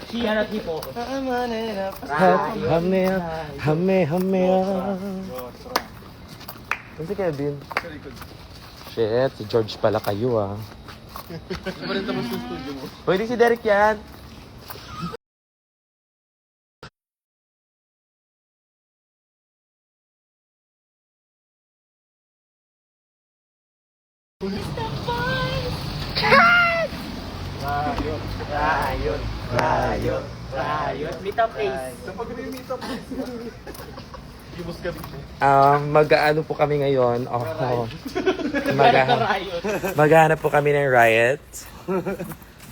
Siya at hipo. Hame. Ano si Kevin? Shit, si George pala kayo ah. Pwede si Derek yan. Riot. Meet up Ace. Mag-ano po kami ngayon. Maghanap po kami ng riot.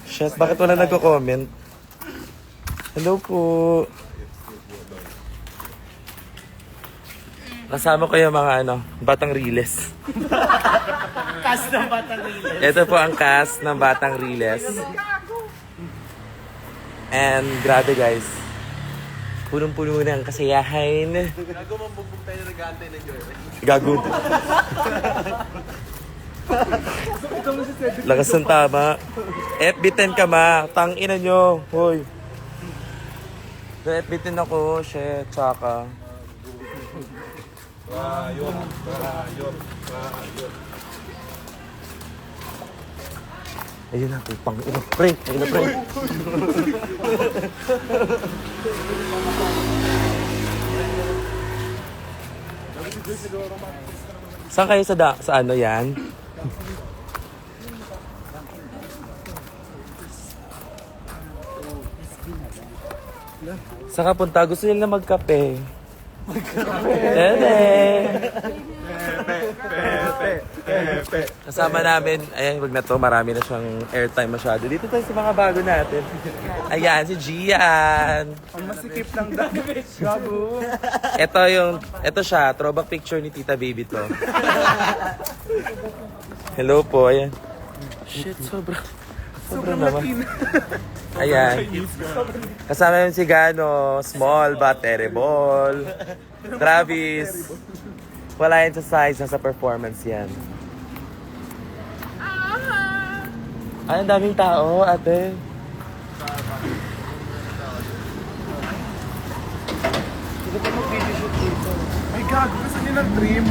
Shit, bakit wala nagko-comment? Hello po. Kasama ko yung mga Batang Riles. Cast ng Batang Riles. Ito po ang cast ng Batang Riles. And grabe guys. Punong-puno ng kasiyahan. Gago, mambugbog tayo na nag-aantay ng Joy. Gago. Lakas ng tama. FB10 ka ma. Tangina nyo. Hoy. FB10 ako. Shit. Tsaka. Riot. Ayun na. Pang ina. Pre. Saan kayo sa ano yan? Saan ka punta? Gusto nila magkape. Kasama namin, ayan, wag na to, marami na siyang airtime masyado. Dito tayo sa mga bago natin. Ayan, si Gian. Ang masikip lang dahil. Gago. Ito siya, throwback picture ni Tita Baby to. Hello po, ayan. Shit, sobrang naman. Ayan. Kasama yun si Gano, small but terrible. Travis. Wala yan sa size, nasa performance yan. Ay, ang daming tao, ate. Hindi pa mag-video shoot dito. Ay, gago. Gusto nyo ng trim?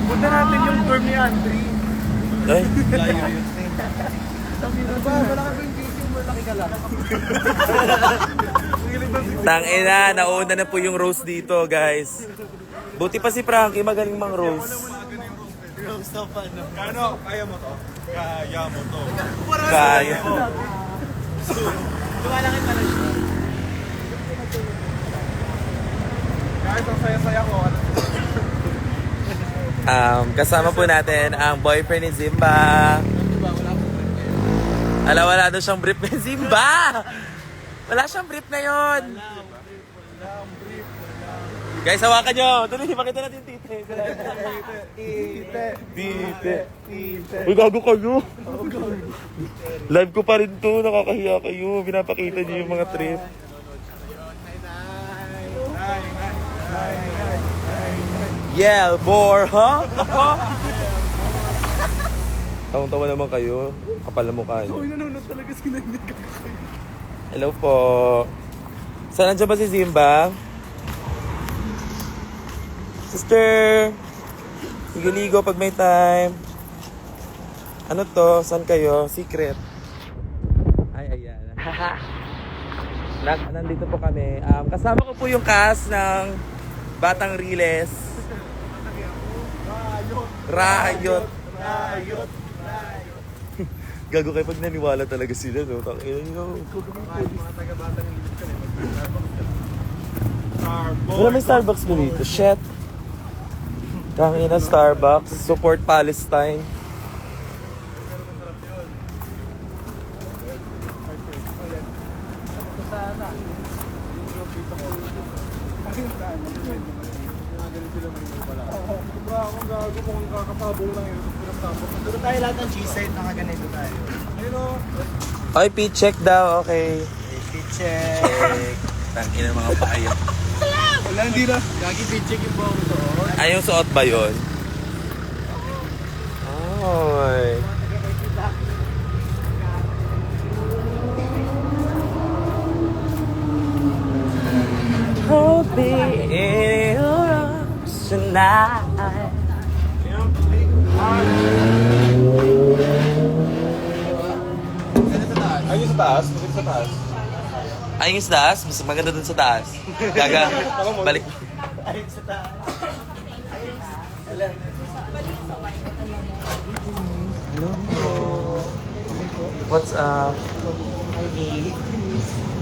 Punta natin yung dorm ni Andre. Ay, Layo yun. Wala ka ba yung video? Malaki ka lang. tangina, nauna na po yung rose dito, guys. Buti pa si Frankie, magaling mang rose. Ano? Kaya mo to? Kaya mo to. Kaya. Lumalangin pa na siya. Guys, ang saya-saya ko. Kasama po natin ang boyfriend ni Zimba. Wala daw siyang brief ni Zimba. Wala siyang brief ngayon. Guys, hawakan nyo. Tuloy, pakita natin yung tite. Tite. Uy, gago kayo. Live ko pa rin to. Nakakahiya kayo. Pinapakita nyo yung mga trip. Yeah, more, huh? Tawang-tawa naman kayo. Kapal na mukha nyo. Nanonood talaga si Nanay. Hello po. Saan nandiyan ba si Zimba? Sister! Ligo-ligo pag may time. Ano to? Saan kayo? Secret. Ay, ayan. Nandito po kami. Kasama ko po yung cast ng Batang Riles. Riot. Gago kayo pag naniwala talaga sila, no? Tangina nyo. Mga taga-batang lilit ka Wala may Starbucks mo dito. Shit. Tangina Starbucks. Support Palestine. Akong gago kung kakapabol lang yun. Dito tayo lahat ng G-site, nakaganito tayo. Ayun o. Oy, P-check daw. Okay. Check. Tangina mga payo. Wala, hindi na. Gagi, check yung buhok to. Ay, yung suot ba yun? Oy. be in your arms tonight. Ayun sa taas. Ayun sa taas. Ayun yung sa taas, mas maganda dun sa taas. Gaga, balik. Ayun sa taas. What's up?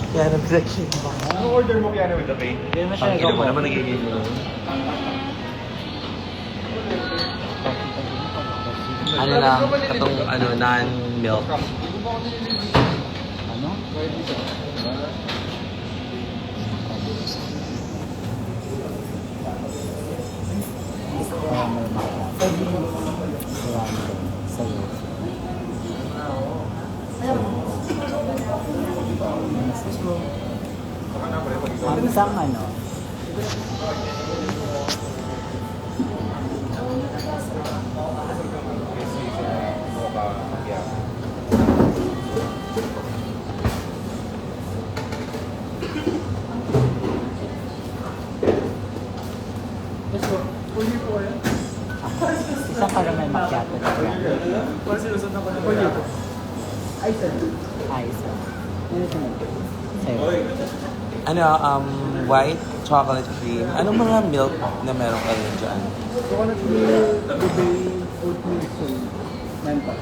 Kaya nag-section ba? Ano order mo kaya with the paint? Ang ina mo naman nagiging mo. Ano lang, katong non-milk. Ano? Ang isang ano? Isang caramel macchiato. Wala sinusunod ako na pwede ito. Ice. Sa'yo. Ano, white chocolate cream. Anong mga milk na meron kayo dyan? Chocolate milk, blueberry, oatmeal, soy. Meron pa.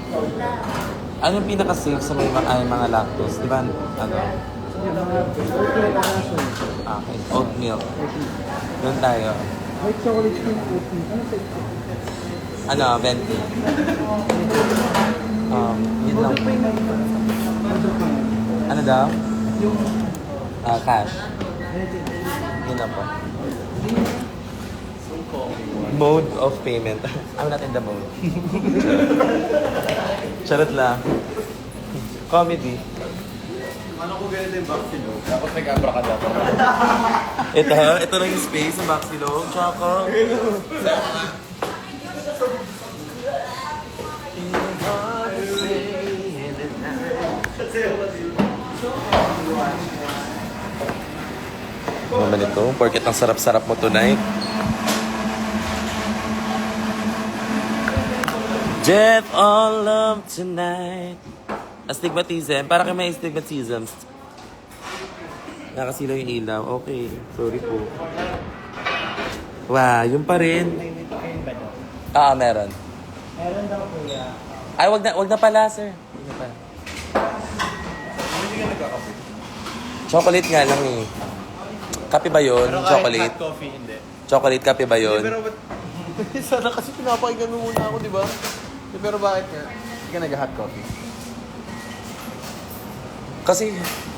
Ano yung pinaka-safe sa mga lactose? Di ba, ano? Yung mga oatmeal na soy. Okay, oat milk. Doon tayo. White chocolate cream, oatmeal. Ano sa'yo? Ano, venti. Yun lang. Ano daw? Yung Cash. Yun lang po. Mode of payment. I'm not in the mode. Charot lang. Comedy. Ano ko ganito yung vaccine? Tapos nag-abracadabra. Ito lang yung space sa Maxilog. Tsaka. Ano naman ito? Porket ang sarap-sarap mo tonight. Death all love tonight. Astigmatism. Para kayo may astigmatism. Nakasilaw yung ilaw. Okay. Sorry po. Wow, yun pa rin. Meron. meron daw kuya. Ay, wag na pala, sir. Wag na pala. Hindi ka nagkakape. Chocolate nga lang eh. Kape ba yun? Pero kahit Chocolate? hot coffee, hindi. Chocolate kape ba yun? Pero ba't... Sana kasi pinapakinggan mo muna ako, di ba? Pero bakit nga? Hindi ka nag-hot coffee. Kasi,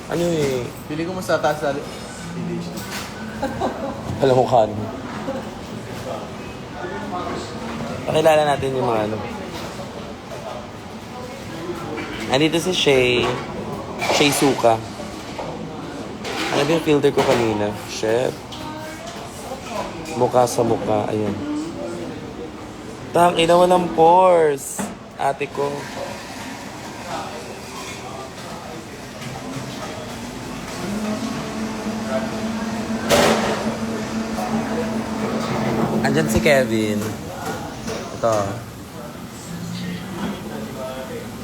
ano eh, Pili ko mas tataas sa ADHD. alam mo ka, ano. Pakilala natin yung mga ano. Andito si Shay. Shay Suka. Ano ba yung filter ko kanina? Shit. Mukha sa mukha. Ayan. Tang, ina walang pores. Ate ko. Andyan si Kevin. Ito.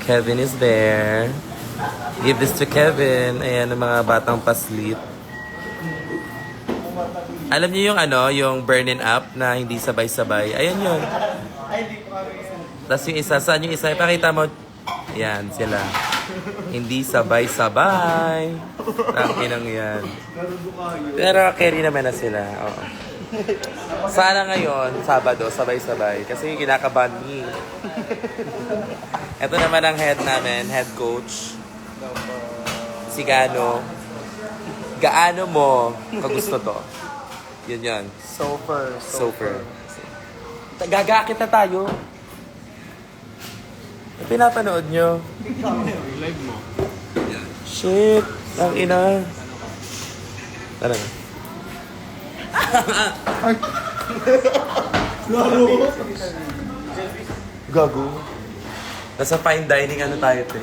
Kevin is there. Give this to Kevin. Ayan, ang mga batang paslit. Alam niyo yung ano, yung burning up na hindi sabay-sabay. Ayan yun. Tapos yung isa, saan yung isa? Pakita mo. Yan, sila. Hindi sabay-sabay. Tanginang yan. Pero carry naman na sila. Oo. Sana ngayon, Sabado, sabay-sabay. Kasi kinakabahan ni. Ito naman ang head namin, head coach. Si Gano. Gaano mo kagusto to? Yun yan. Sofer. Gagakit na tayo. Pinapanood nyo. Live mo. Shit. Ang ina. Tara na. Gago. Nasa fine dining ano tayo, te?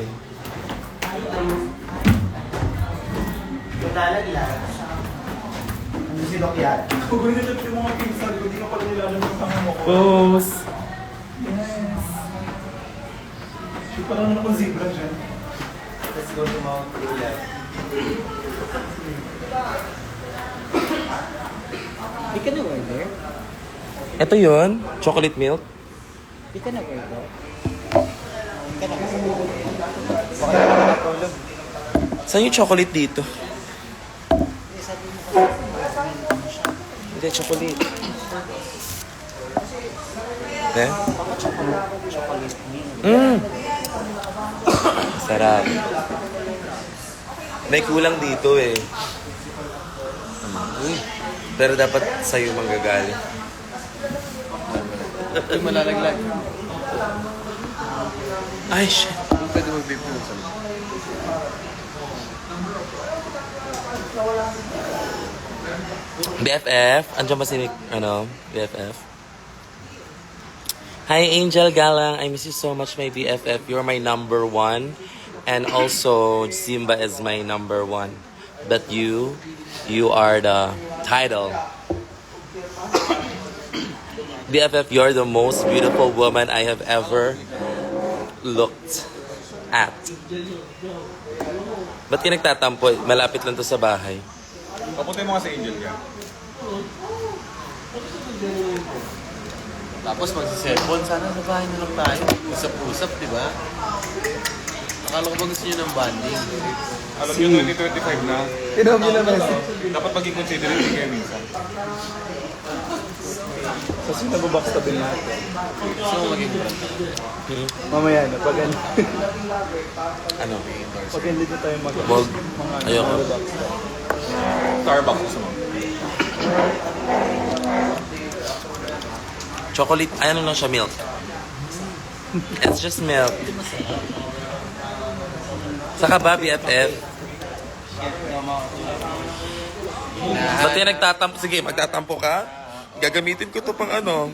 Madalag lang. si Doc yan. Kung ganito yung mga pinsan ko, di ka pala nila alam yung pangamu ko. Pose. Yes. Shoot pa lang akong zebra dyan. Let's go to Mount Ulan. Di ka na-order? Ito yun, chocolate milk. Di ka na-order? Di ka na-order? Baka naman natulog. Saan yung chocolate dito? Hindi, chocolate. Eh? Chocolate milk. Sarap. May kulang dito eh. Pero dapat sa'yo manggagaling. Ay, malalaglag. Ay, shit. Pwede mag-vape nun sa loob. BFF? Andiyan ba si, BFF? Hi, Angel Galang. I miss you so much, my BFF. You're my number one. And also, Simba is my number one. But you are the title. BFF, you're the most beautiful woman I have ever looked at. Ba't ka nagtatampo? Malapit lang to sa bahay. Papunta mo nga sa Angel ka. Tapos magsi-cellphone, sana sa bahay na lang tayo. Usap-usap, di ba? Akala ko ba gusto nyo ng bonding? Alam nyo, 2025 na. Tinom nyo na message. Dapat maging considerate kayo minsan. Kasi nababackstabin natin. Gusto mo maging brand? Mamaya na, pag Ano? pag hindi na tayo Wag. Ayoko. Starbucks gusto mo. Chocolate, ano lang siya, milk. It's just milk. Saka ba, BFF? Ba't yung nagtatampo? Sige, magtatampo ka? Gagamitin ko to pang ano.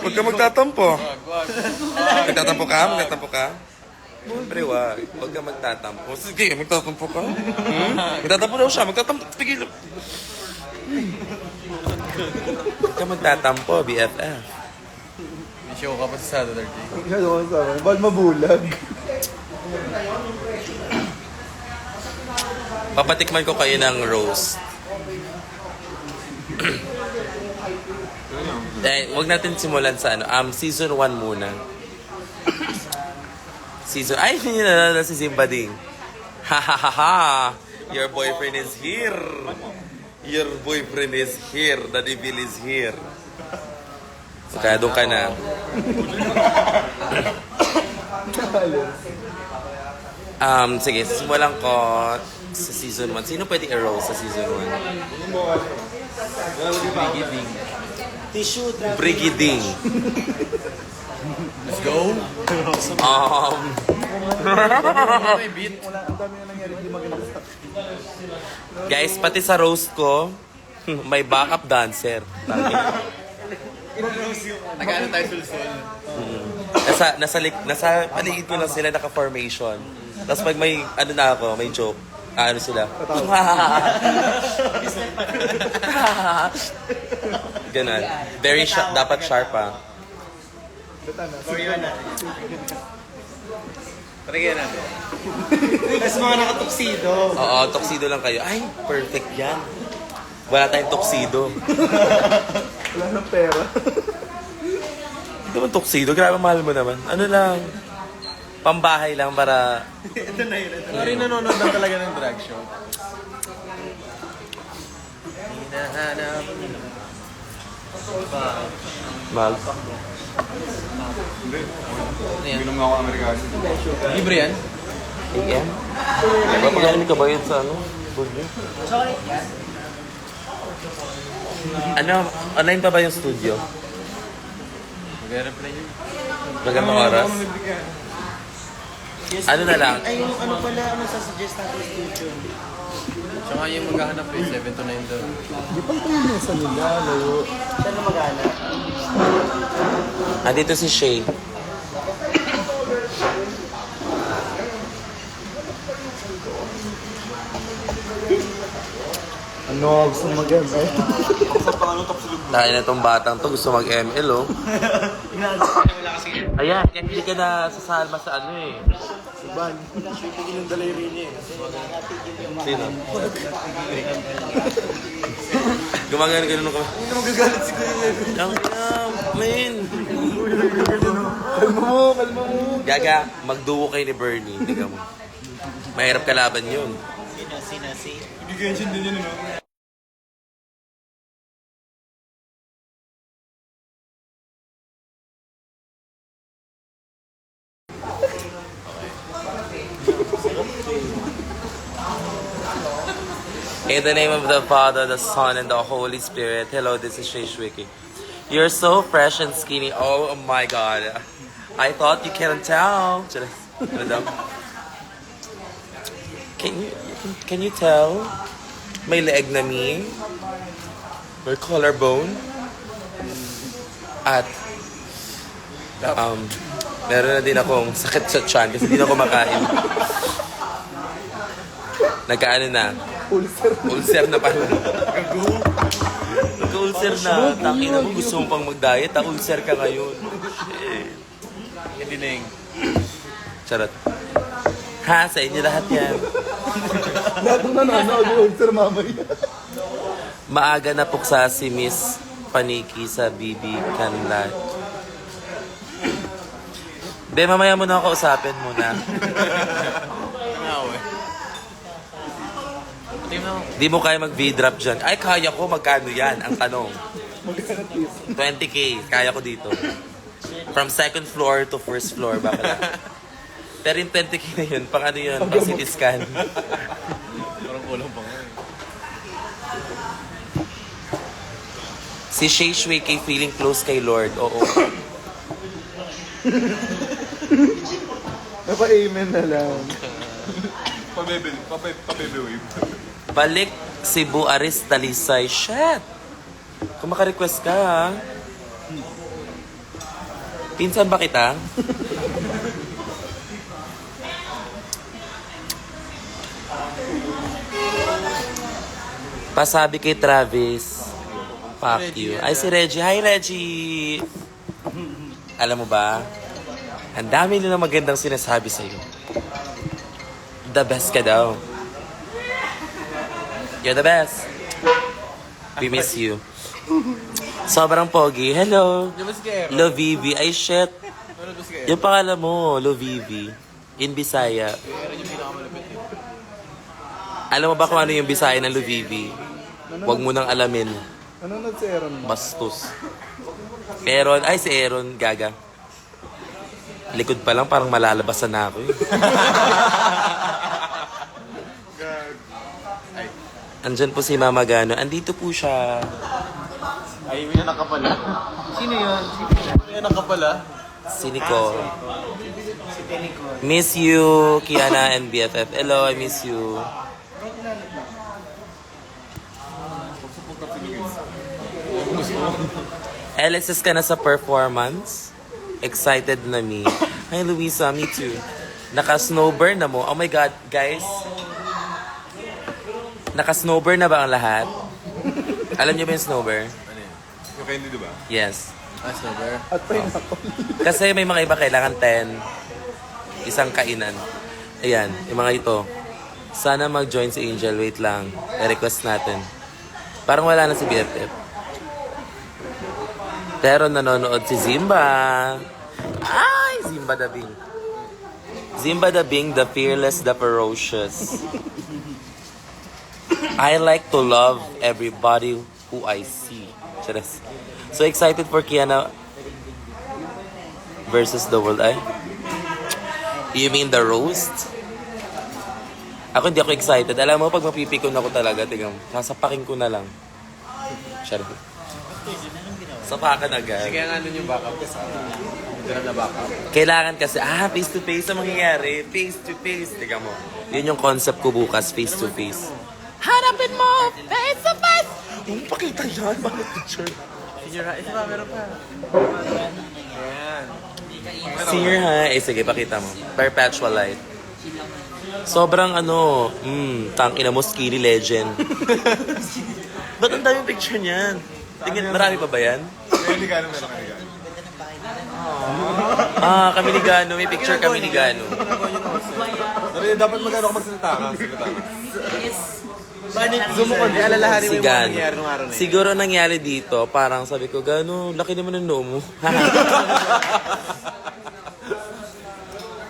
Huwag ka magtatampo. Magtatampo ka? Magtatampo ka? Siyempre, wag. Huwag ka magtatampo. Sige, magtatampo ka? Magtatampo daw siya. Magtatampo. Tigil. Huwag ka magtatampo, BFF. May show ka pa sa Saturday. Ano ko sa akin? Ba't mabulag? Papatikman ko kayo ng roast. Wag natin simulan sa season 1 muna. Ay, hindi na si Simba Ding. Ha ha ha ha. Your boyfriend is here. Your boyfriend is here. The devil is here. Kaya doon ka na. Sige, simulan ko sa season 1. Sino pwede i-roast sa season 1? Brigading. Let's go! May beat. Wala, ang dami na nangyari, hindi maganda sa Guys, pati sa roast ko, may backup dancer. Nag-ano tayo sulsul. Nasa paligid ko lang sila naka-formation. Tapos pag may, may joke, ano sila? Ganun. Very sharp, dapat sharp ah. Parigyan natin. Tapos mga nakatuksido. Oo, tuxedo lang kayo. Ay, perfect yan. Wala tayong tuxedo. Wala ng pera. Hindi naman tuxedo, grabe mahal mo naman. Ano lang, pambahay lang para... Wala rin nanonood lang talaga ng drag show. Hinahanap. Mahal. Hindi. Ano yan? Binom nga ako Amerikano. Libre yan? AM? Papagaling ka ba yun sa food niyo? Online pa ba yung studio? Mag-reply yun. Magandang oras? Ano na lang? Ay, yung ano pala, ano sasuggest natin sa studio? Tsaka yung maghahanap 7 to 9 doon. Di pa ito yung sa nila, layo. Saan na mag-anak? Andito si Shay. Ano, gusto mo mag-ML? Dahil na itong batang to, gusto mag-ML, oh. Ayan, kaya hindi ka na sasalma sa ano eh. Ban. Pipigil yung daliri niya eh. Sino? Gumagano ka. Hindi ka magagalit si Kuya Kevin. Ang man. Kalma mo. Gaga, magduo kayo ni Bernie. Tingnan mo. Mahirap kalaban yun. Si. Ibigay siya din yun, ano? In the name of the Father, the Son, and the Holy Spirit. Hello, this is Shay Shwiki. You're so fresh and skinny. Oh my God. I thought you can't tell. Ano daw? Can you tell? May leeg na me. May collarbone. At meron na din akong sakit sa tiyan kasi hindi na ako makain. Nagkaano na? Ulcer na pala. Nagka-ulcer na. Tangina mo, gusto mo pang mag-diet. Ulcer ka ngayon. Hindi na yung... Charot. Ha, sa inyo lahat yan. Lahat ng nanonood yung sir mamaya. Maaga na puksa si Miss Paniki sa BB Canlat. De, mamaya mo na ako kausapin muna. Di mo kaya mag-V-drop dyan. Ay, kaya ko. Magkano yan? Ang tanong. 20K. Kaya ko dito. From second floor to first floor. Bakit? Pero yung 20K na yun, pang ano yun? Pang CT scan. Parang kulang pa nga. Si Shay Shwiki feeling close kay Lord. Oo. Napa-amen na lang. Pabebe-wave. Balik Cebu Aris Talisay. Shit! Kung maka-request ka, ha? Pinsan ba kita? Pasabi kay Travis. Fuck you. Ay, si Reggie. Hi, Reggie! Alam mo ba? Ang dami nila magandang sinasabi sa'yo. The best ka daw. You're the best. We miss you. Sobrang pogi. Hello. Lovivi. Ay, shit. Yung pangalan mo, Lovivi. In Bisaya. Alam mo ba kung ano yung Bisaya ng Lovivi? Huwag mo nang alamin. Nanonood si Aaron mo? Bastos. Aaron. Ay, si Aaron. Gaga. Likod pa lang, parang malalabasan na ako eh. Andyan po si Mama Gano. Andito po siya. Ay, may anak ka pala. Sino yun? May anak ka pala. Si Nicole. Si Nicole. Miss you, Kiana and BFF. Hello, I miss you. LSS ka na sa performance? Excited na me. Hi, Luisa. Me too. Naka-snowburn na mo. Oh my God, guys. Naka-snowburn na ba ang lahat? Alam niyo ba yung snowburn? Ano yun? Yung candy, di ba? Yes. Snowbear. At pineapple. Kasi may mga iba kailangan 10. Isang kainan. Ayan, yung mga ito. Sana mag-join si Angel. Wait lang. I-request natin. Parang wala na si BFF. Pero nanonood si Zimba. Ay! Zimba the Bing. Zimba the Bing, the fearless, the ferocious. I like to love everybody who I see. Charas. So excited for Kiana versus the world. Ay? You mean the roast? Ako hindi ako excited. Alam mo, pag mapipikon ako talaga, tigam, sasapakin ko na lang. Charot. Sapakan agad. Kaya nga nun yung backup kasi hindi na backup. Kailangan kasi, face to face ang mangyayari. Face to face. Tigam mo. Yun yung concept ko bukas, face to face. Hanapin mo! Face to face! Yung pakita yan, bakit teacher? Senior high. Isa ba? Meron pa. Ayan. Senior high. Eh, sige, pakita mo. Perpetual light. Sobrang tangina mo, skinny legend. Ba't ang daming picture niyan? Tingin, marami pa ba yan? Kami ni Gano, meron kami ni Gano. Kami ni Gano. May picture kami ni Gano. Dapat magano ako magsalita ka. Zoom mo konti, alalahanin mo Si yung mga Gano. nangyari nung araw na yun. Siguro nangyari dito, parang sabi ko, Gano, laki naman ng noo mo.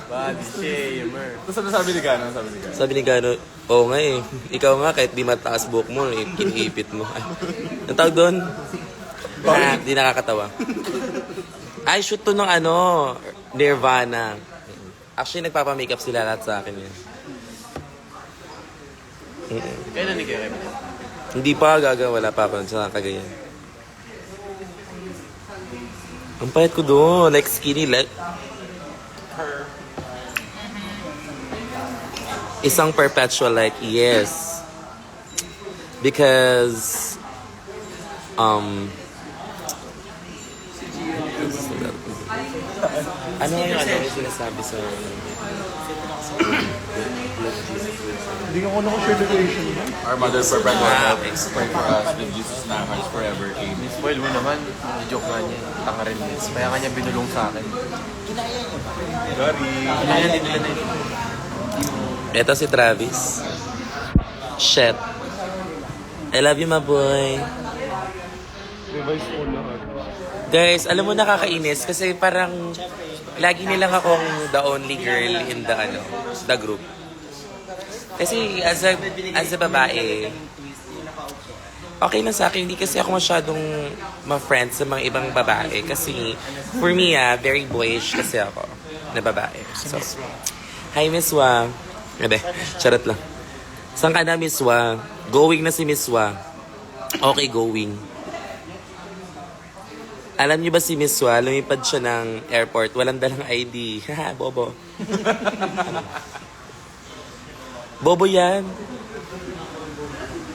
Body shamer. Tapos ano sabi ni Gano? Sabi ni Gano. Sabi ni Gano, oo nga eh. Ikaw nga, kahit di mataas buhok mo, kiniipit mo. Ay, ang tawag doon? Di nakakatawa. Ay, shoot to ng Nirvana. Actually, nagpapamakeup sila lahat sa akin yun. Kailan ni Kevin? Hindi pa wala pa ako sa Cagayan. Ang payat ko doon, like skinny, like... Isang perpetual like, yes. Because, ano yung sinasabi sa... Hindi ko na-share the creation mo. Our mother perpetual Ah, help pray for us with Jesus na hearts forever. Amen. Spoil mo naman. Joke nga niya. Tanga rin niya. Kaya nga niya binulong sa akin. Sorry. Kaya din nila na yun. Ito si Travis. Shit. I love you, my boy. Revise mo lahat. Guys, alam mo nakakainis kasi parang lagi nilang akong the only girl in the group. Kasi as a babae, okay lang sa akin. Hindi kasi ako masyadong ma-friends sa mga ibang babae. Kasi for me, very boyish kasi ako na babae. So, hi, Miss Wa. Ebe, charot lang. Saan ka na, Miss Wa? Going na si Miss Wa. Okay, going. Alam niyo ba si Miss Wa, lumipad siya ng airport, walang dalang ID. Haha, bobo. Bobo yan.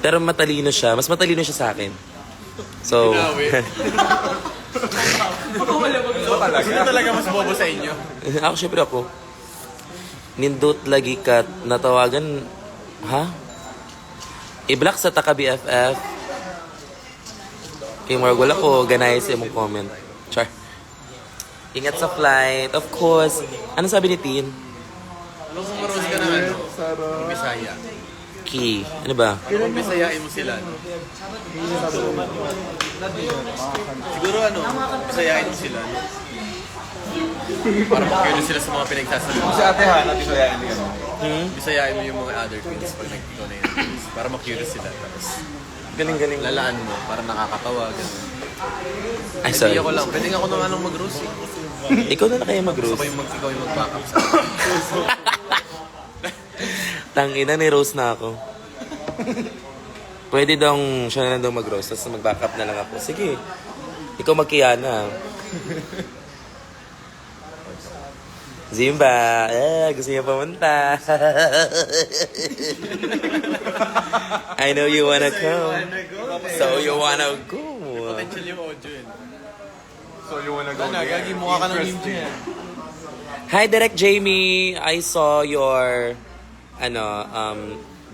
Pero matalino siya. Mas matalino siya sa akin. So, Sino talaga mas bobo sa inyo? ako syempre ako. Nindot lagi kat natawagan. Ha? I-block sa taka BFF. Kay Mark, wala ko ganay sa imong comment. Char. Ingat sa flight. Of course. Ano sabi ni Tin? Ano kung maroon ka naman? Bisaya. Key. Ano ba? Kung bisayain mo sila. Siguro bisayain mo sila. Para makikita sila sa mga pinagsasabi. Si Ate Hana, bisayain niya. Bisayain mo yung mga other queens pag nag-ikaw na yun. Para makurious sila. Tapos Galing-galing. lalaan mo. Para nakakatawa. Ganun. Ay, Hindi sorry. ako lang. Pwede nga ako naman mag-rose eh. Ikaw na kaya mag-rose. Ikaw yung mag-backup sa Tangina, ni Rose na ako. Pwede daw siya na lang daw mag-rose, tapos mag-backup na lang ako. Sige, ikaw mag-Kiana. Zimba, gusto niya pumunta. I know you wanna come. So you wanna go. potential yung audio yun. So you wanna go Ano, there? gagi mukha ka ng meme Interesting. dyan. Hi, Direct Jamie. I saw your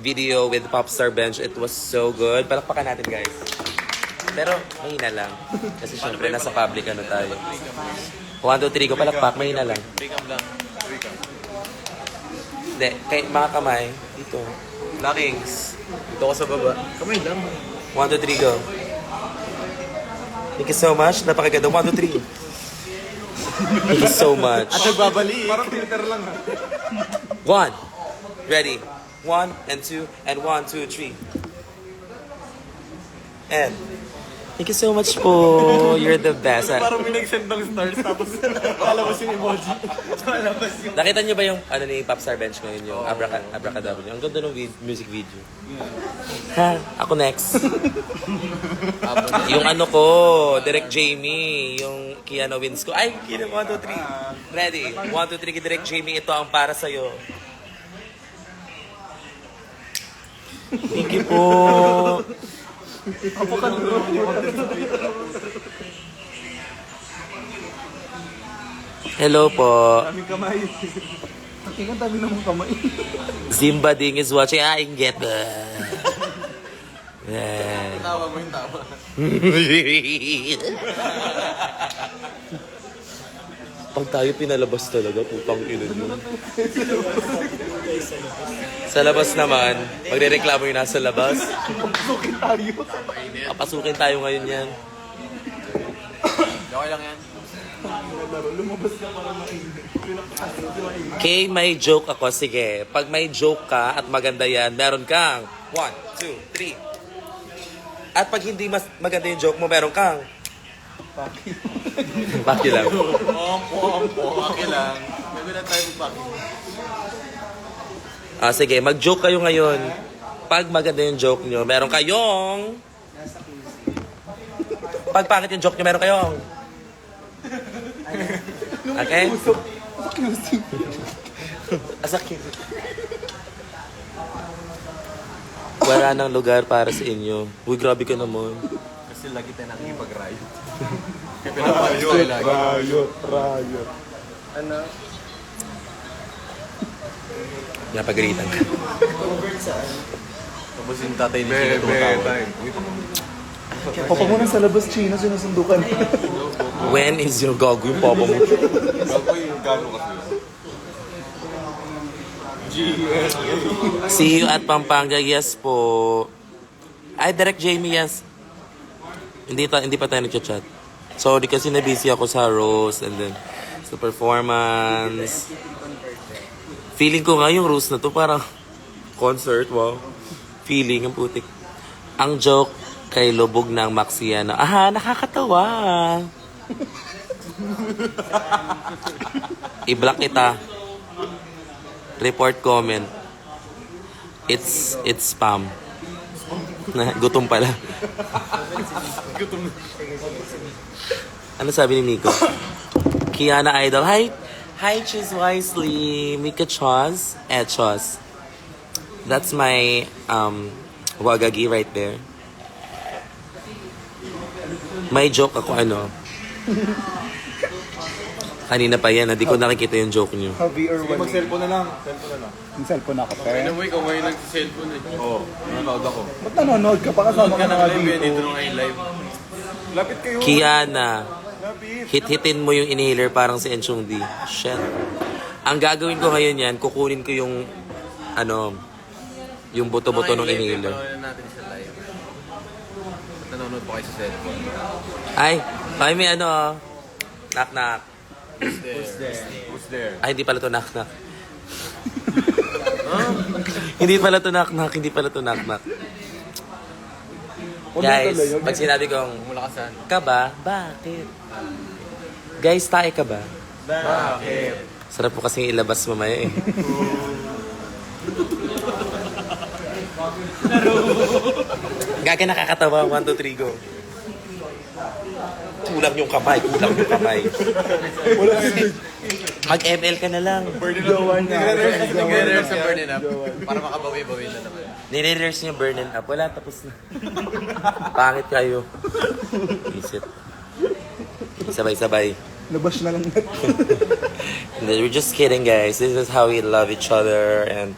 video with Popstar Bench. It was so good. Palakpakan natin, guys. Pero, mahina lang. Kasi syempre, nasa public tayo. 1, 2, 3 ko palakpak, mahina lang. Pick up lang. Hindi, kay mga kamay, dito. Lockings. Dito ko sa baba. Kamay lang. 1, 2, 3, go. Thank you so much. Napakaganda. 1, 2, 3. Thank you so much. At nagbabalik. Parang Twitter lang ha. 1. Ready. 1 and 2 and 1, 2, 3. And thank you so much po. You're the best. Parang may nag-send ng stars tapos lalabas yung emoji. Lalabas yung... Nakita niyo ba yung ni Popstar Bench ngayon, yung Abracadabra? Ang ganda ng music video. Ha? Ako next. Yung ko, Direct Jamie, yung Kiana Wins ko. Ay, Kiana, 1, 2, 3. Ready? 1, 2, 3, Direct Jamie, ito ang para sa'yo. Thank you po. Hello po. Daming kamay. Tingnan dami namang kamay. Zimba Ding is watching. I can get the... Yan. Tawa mo yung tawa. Pag tayo pinalabas talaga, putang ina nyo. Sa labas naman, magre-reklamo yung nasa labas. Pagpasukin tayo. Papasukin tayo ngayon yan. Okay lang yan. Lumabas ka para mainit. Okay, may joke ako. Sige, pag may joke ka at maganda yan, meron kang 1, 2, 3. At pag hindi mas maganda yung joke mo, meron kang... Paki lang. Okay lang. Bago na tayo mag-packing. Sige, mag-joke kayo ngayon. Pag maganda yung joke nyo, meron kayong... Pag pangit yung joke nyo, meron kayong... Okay? Asakit. Wala nang lugar para sa inyo. Uy, grabe ka naman. Kasi lagi tayo nakikipag-riot. Kaya pinapalis tayo lagi. Riot. Ano? Napagalitan ka. Tapos yung tatay ni Chino tumatawa. Papa mo sa labas, Chino, sinusundukan. When is your gago yung papa mo? Bago yung gano kasi. See you at Pampanga, yes po. Ay, Direct Jamie, yes. Hindi pa tayo nagchat-chat. Sorry kasi na-busy ako sa roast and then sa performance. Feeling ko nga yung roast na to parang concert, wow. Feeling, ang putik. Ang joke kay Lubog ng Maxiano. Nakakatawa. I-block kita. Report comment. It's spam. Gutom pala. Ano sabi ni Miko? Kiana Idol. Hi, choose wisely. Mika Chos. Chos. That's my wagagi right there. May joke ako kanina pa yan, hindi ko nakikita yung joke nyo. Javi or Wally. Mag-cellphone na lang. Cellphone na lang. Yung cellphone ako, Kaya pe. mo ikaw ngayon nag-cellphone eh. Oo. Nanonood ako. Ba't nanonood ka pa kasama Ka ka na na live yan. Dito dito? na ngayon live. Lapit kayo. Kiana, Lapit. hit-hitin mo yung inhaler parang si Enchong D. Shit. Ang gagawin ko ngayon yan, kukunin ko yung yung buto-buto ng inhaler. Panoorin natin siya live. At nanonood pa kayo sa cellphone. Ay, may knock-knock. Who's there? Ay, hindi pala to knock-knock. Hindi pala to knock-knock. Guys, pag sinabi kong, Mulakasan. ka ba? Bakit? Guys, tae ka ba? Bakit? Sarap po kasing ilabas mamaya eh. Gaga nakakatawa. 1, 2, 3, go. Kulang yung kamay. Mag-ML ka na lang. Jowan nga. Nag-rehearse sa burn it up. Para makabawi-bawi na naman. Nire-rehearse niyo burn and up. Wala, tapos na. Pangit kayo. Visit. Sabay-sabay. Labas na lang natin. We're just kidding, guys. This is how we love each other. And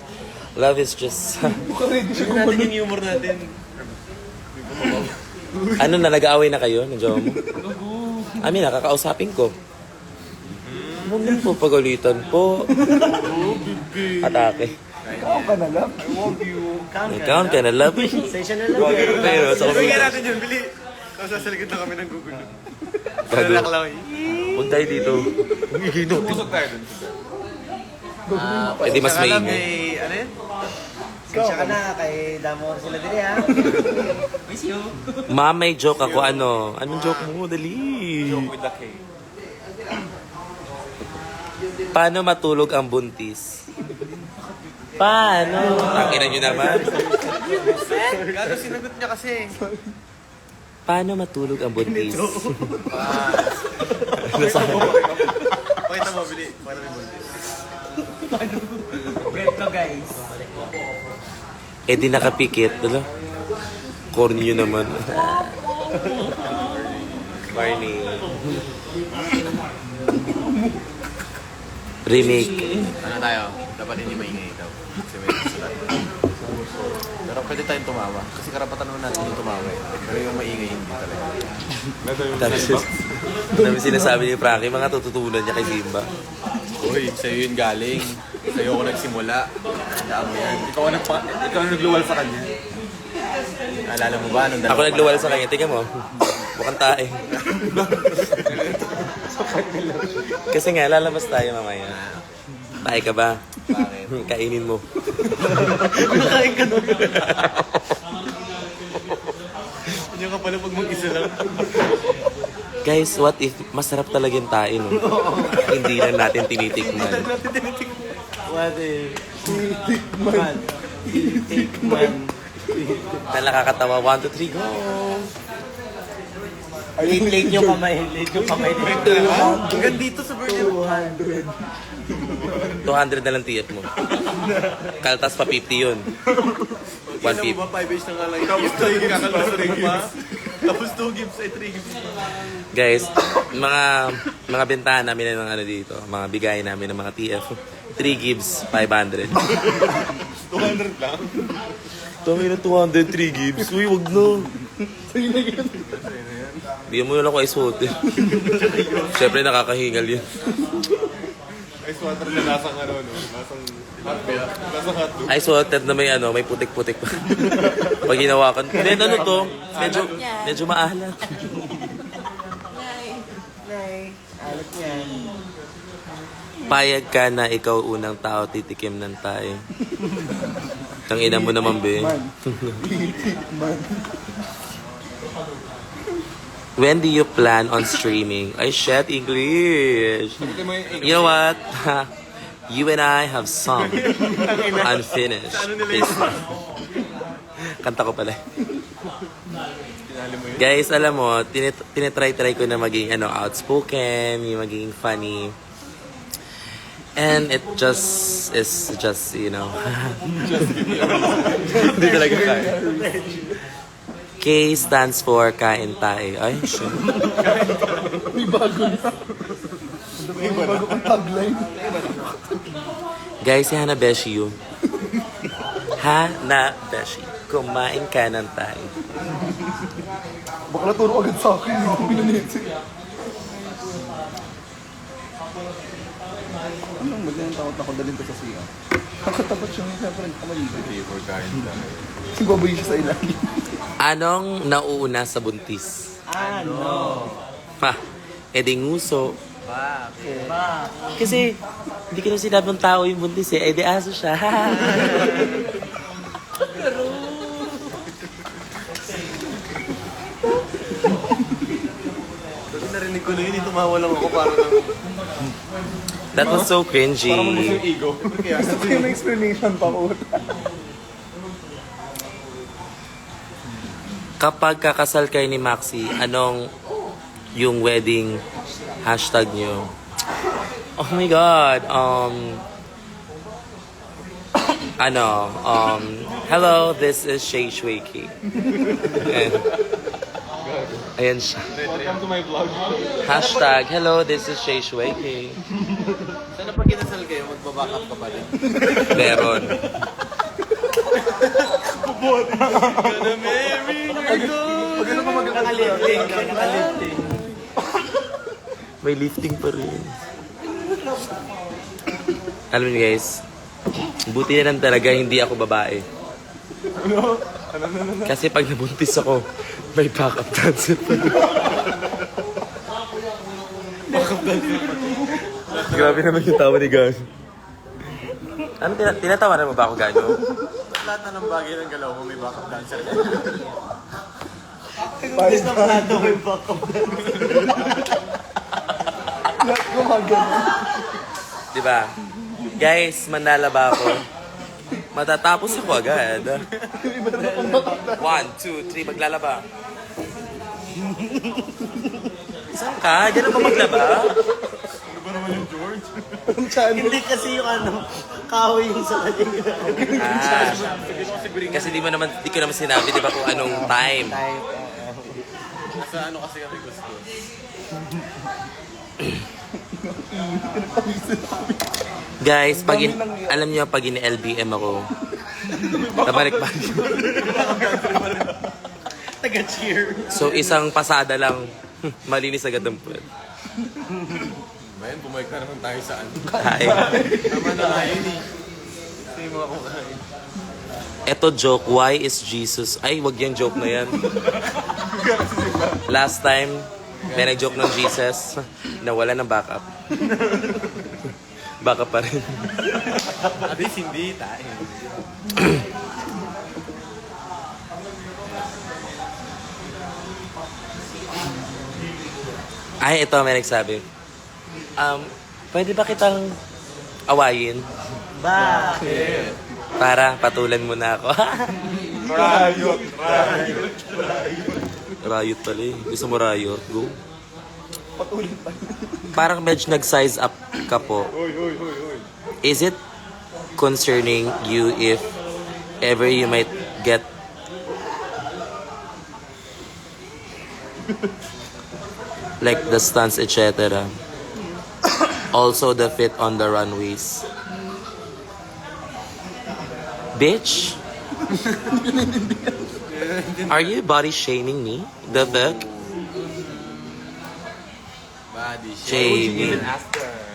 love is just... Ready siya kung Natin yung humor natin. Ano na, nag-aaway na kayo ng jowa mo? Amin, nakakausapin ko. Huwag mo po pagalitan po. Atake. Ikaw ka na lang. Count ka na, love. Session na lang. Pero sa Bigyan natin yun, Bili. Tapos sa likod na kami ng Google. Gago. lang. Huwag tayo dito. Pusok tayo dun. Pwede mas Alam maingay. may, ano yun? Session ka na. Kay damo sila dili ha. Miss you. Ma, may joke ako. Anong joke mo? Dali. With the K. Paano matulog ang buntis? Paano? Takinan nyo naman. Gago, sinagot niya kasi. Paano matulog ang buntis? Pakita mo, Bili. Para may buntis. Ganito guys. Eh di nakapikit. Dala. Corny nyo naman. Barney. Remake. Ano tayo? Dapat hindi maingay daw. Kasi may sulat. Pero pwede tayong tumawa. Kasi karapatan naman natin yung tumawa eh. Pero yung maingay hindi talaga. Dami sinasabi ni Frankie, mga tututunan niya kay Simba. Uy, sa'yo yun galing. Sa'yo ako nagsimula. Dami yan. Ikaw ang nagluwal sa kanya. Naalala mo ba? Nung Ako nagluwal sa kanya, tingnan mo. Mukhang tae. Kasi nga, lalabas tayo mamaya. Tae ka ba? Bakit? Kainin mo. Nakain ka nun. Hindi ka pala pag mag-isa lang. Guys, what if masarap talaga yung tae, no? Hindi lang natin tinitikman. What if? Titikman. Titikman. Na nakakatawa. 1, 2, 3, go! Late yung kamay. Late yung kamay. Hanggang dito sa birthday. 200 na lang TF mo. Kaltas pa 50 yun. Alam mo ba, 5 days na nga lang. Tapos tayo kakalas rin pa. Tapos 2 gives ay 3 gives. Guys, mga bentahan namin ng ano dito. Mga bigay namin ng mga TF. 3 gives, 500. 200 lang. Dami na 200, 3 gives. Uy, wag na. Bigyan mo na lang ko ice water. Siyempre nakakahingal yun. Ice water na lasang ano, no? Lasang hotbed. Lasang hotdog. Ice water na may ano, may putik-putik pa. Pag hinawakan. Then ano to, medyo maalat. Alat yan. Payag ka na ikaw unang tao titikim ng tayo. Tangina mo naman, be. When do you plan on streaming? I shit English. You know what? You and I have some unfinished business. Kanta ko pala. Guys, alam mo, tinitry ko na maging outspoken, yung maging funny. And it just is just, you know. Hindi talaga kaya. K stands for kain tayo. Ay, shit. May bago na. May bago kang tagline. Guys, si Hanabeshi yun. Hanabeshi. Kumain ka ng tayo. Baka naturo agad sa akin. Hindi ko pinanisi. Anong magandang takot ako dalhin ko sa siya? Nakatapat siya ng siyempre nagkamaligo. For kain tayo. Sigbaboy siya sa ilalim. Anong nauuna sa buntis? Ano? Ha, edi nguso. Bakit? Kasi, hindi ko na sinabi ng tao yung buntis eh. Edi aso siya. Kasi narinig ko na yun, tumawa lang ako para lang. That was so cringy. Para mo yung ego. Kaya Gusto ko yung explanation pa ko. Kapag kakasal kayo ni Maxi, anong yung wedding hashtag nyo? Oh my God. Hello, this is Shay Shweki. Ayan siya. welcome to my vlog. Hashtag, hello, this is Shay Shweki. Sana pag kinasal kayo, magbaback up ka pa rin. Meron. Pag ano ka Nakalifting. Nakalifting. May lifting pa rin. Alam niyo guys, buti na lang talaga hindi ako babae. Kasi pag nabuntis ako, may backup dancer pa rin. Grabe naman yung tawa ni Gan. Ano, tinatawanan mo ba ako, Gano? Lahat na ng bagay ng galaw mo, may backup dancer. Gusto na plato ko yung backup. Lahat gumagano. Diba? Guys, manala ba ako? Matatapos ako agad. 1, 2, 3, maglalaba. Saan ka? Diyan ba maglaba? Ano ba naman yung George? Hindi kasi yung kahoy yung sa kanya. Kasi di ko naman sinabi, di ba, kung anong time. Sa ano kasi kami gusto. Guys, alam niyo, pag ini-LBM ako, nabalik-balik. Taga-cheer. So, isang pasada lang, malinis agad ang puwet. Bayan, bumalik na naman tayo saan. Kain. Tama na nga yun eh. Ito yung mga kumain. Eto joke, why is Jesus... Ay, wag yung joke na yan. Last time, may nag-joke ng Jesus, nawala ng backup. Backup pa rin. At least hindi tayo. Ay, ito, may nagsabi. Pwede ba kitang awayin? Bakit? Para patulan mo na ako. Riot. Riot pala eh. Gusto mo riot? Go. Patuloy pa. Parang medyo nag-size up ka po. Hoy. Is it concerning you if ever you might get like the stunts, etc. Also the fit on the runways. Bitch? Are you body shaming me? The fuck? Body Shaming.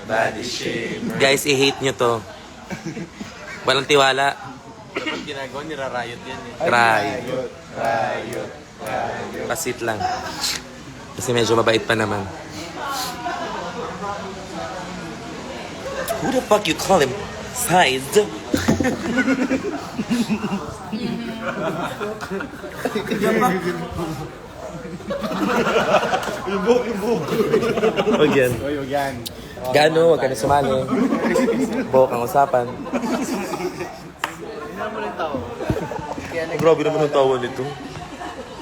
Body shame. Guys, i-hate nyo to. Walang tiwala. Dapat ginagawa, nirarayot yan eh. Riot. Pasit lang. Kasi medyo mabait pa naman. Who the fuck you call him sized? Huwag yan. Hoy, yan. Gano, huwag ka na sumali. Buhok ang usapan. Grabe naman ang tawa nito.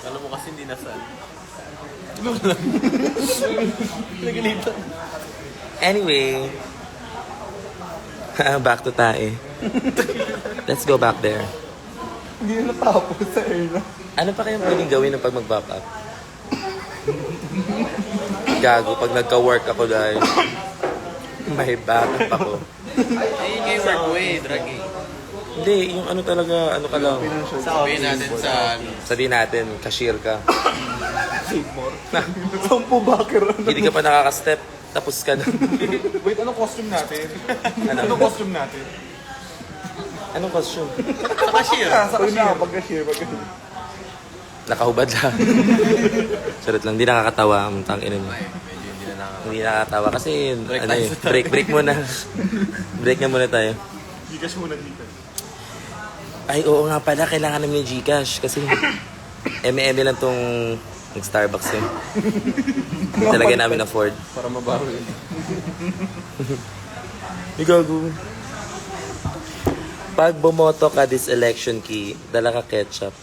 Alam mo kasi hindi nasaan. Anyway, back to tae. Let's go back there. Hindi na natapos sa air. Ano pa kayang pwedeng gawin ng pag mag-back up? Gago, pag nagka-work ako dahil may back up ako. Ayun nga yung work ko eh, drag eh. Hindi, yung ano talaga, ano ka lang. Sabihin natin sa Sabihin natin, cashier ka. Sampu backer. Hindi ka pa nakaka-step, tapos ka na. Wait, anong costume natin? Ano? Anong costume natin? Anong costume? sa cashier. Sa una, pag-cashier. Nakahubad lang. Charot lang, hindi nakakatawa ang tangina mo. Ay, medyo hindi na nakaka... Hindi nakakatawa kasi Break ano tayo eh, sa break muna. Break na muna tayo. Gcash muna dito. Ay, oo nga pala, kailangan namin yung Gcash kasi eme-eme lang tong Starbucks eh. Hindi talaga namin afford. Para mabawi. Igago. Pag bumoto ka this election key, dala ka ketchup.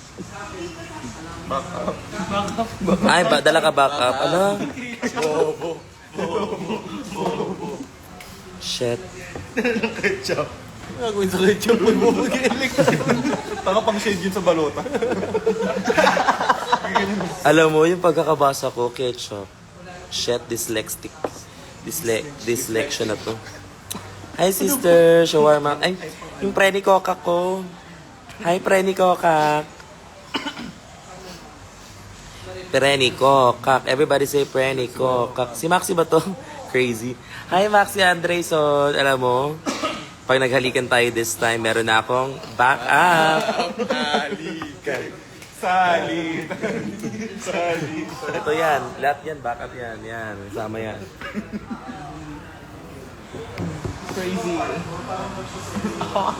Ay, dala ka backup. Ano? Shit. Ketchup. Gagawin sa ketchup mo bubugilin. Tanga pang shade yun sa balota. Alam mo, yung pagkakabasa ko, ketchup. Shit, dyslexic. Dyslexia na to. Hi, sister. Shawarma. Ay, yung preni kokak ko. Hi, preni kokak. Preni kokak. Everybody say preni kokak. Si Maxi ba to? Crazy. Hi, Maxi Andreyson. Alam mo, pag naghalikan tayo this time, meron na akong back up. Halikan. Salit. Ito yan. Lahat yan. Back up yan. Yan. Sama yan. Crazy.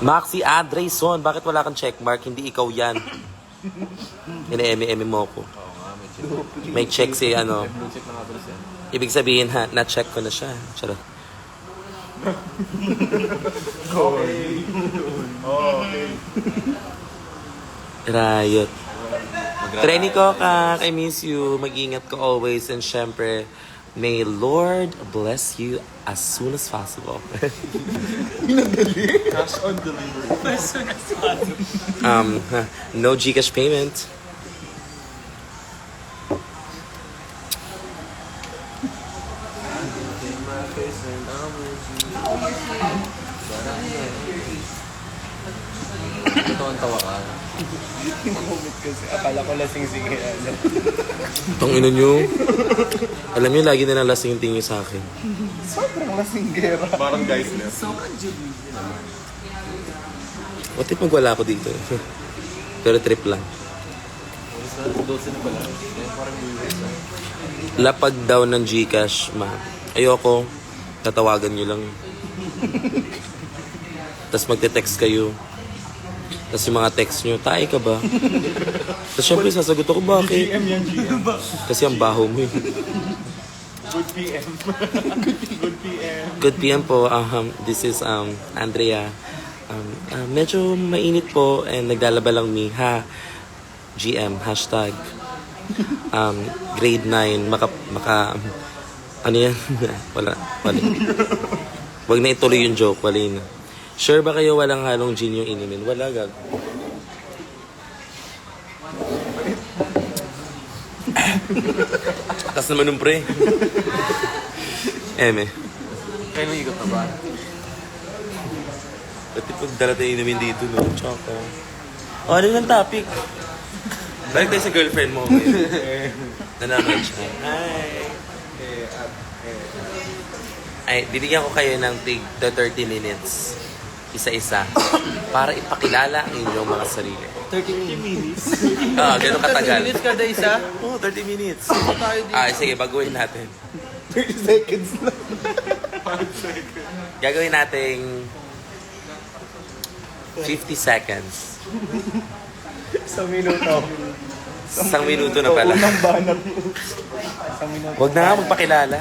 Maxi Andreyson. Bakit wala kang checkmark? Hindi ikaw yan. Ine-eme-eme mo ko. May check si ano. Check na nga ba siya? Ibig sabihin ha, na-check ko na siya. Charot. Okay. Okay. Riot. Training ko kak, I miss you. Mag-ingat ka always. And syempre, may Lord bless you as soon as possible. Cash on delivery. No Gcash payment. kasi akala ko lasing si ano. Itong ino nyo. Alam niyo, lagi na lang lasing tingin sa akin. Sobrang lasinggera. Parang guys na. What if magwala ako dito? Pero trip lang. 12 na pala. Parang buwiwis na. Lapag daw ng Gcash, ma. Ayoko. Tatawagan nyo lang. Tapos magte-text kayo. Tapos yung mga text nyo, tae ka ba? Tapos syempre sasagot ako, bakit? GM yan, GM. Kasi ang baho mo eh. Good PM. Good PM. Good PM po. This is Andrea. Medyo mainit po and naglalaba lang mi. Ha? GM, hashtag. Grade 9. Ano yan? Wala. Wag na ituloy yung joke. Wala na. Sure ba kayo walang halong gin yung inimin? Wala, gag. Taas naman ng pre. Eme. Kaya may ikot na ba? Pati pag dala tayo inumin dito, no? Tsaka. O, ano yung topic? Balik tayo sa girlfriend mo. Nanaman siya. Ay, bibigyan ko kayo ng tig 30 minutes. Isa-isa. Para ipakilala ang inyong mga sarili. 30 minutes. Ganun katagal. 30 minutes kada isa? Oo, 30 minutes. Tayo dito. Sige, baguhin natin. 30 seconds lang. Gagawin nating 50 seconds. Isang minuto. Isang minuto na pala. Unang banat mo. Isang minuto. Huwag na nga magpakilala.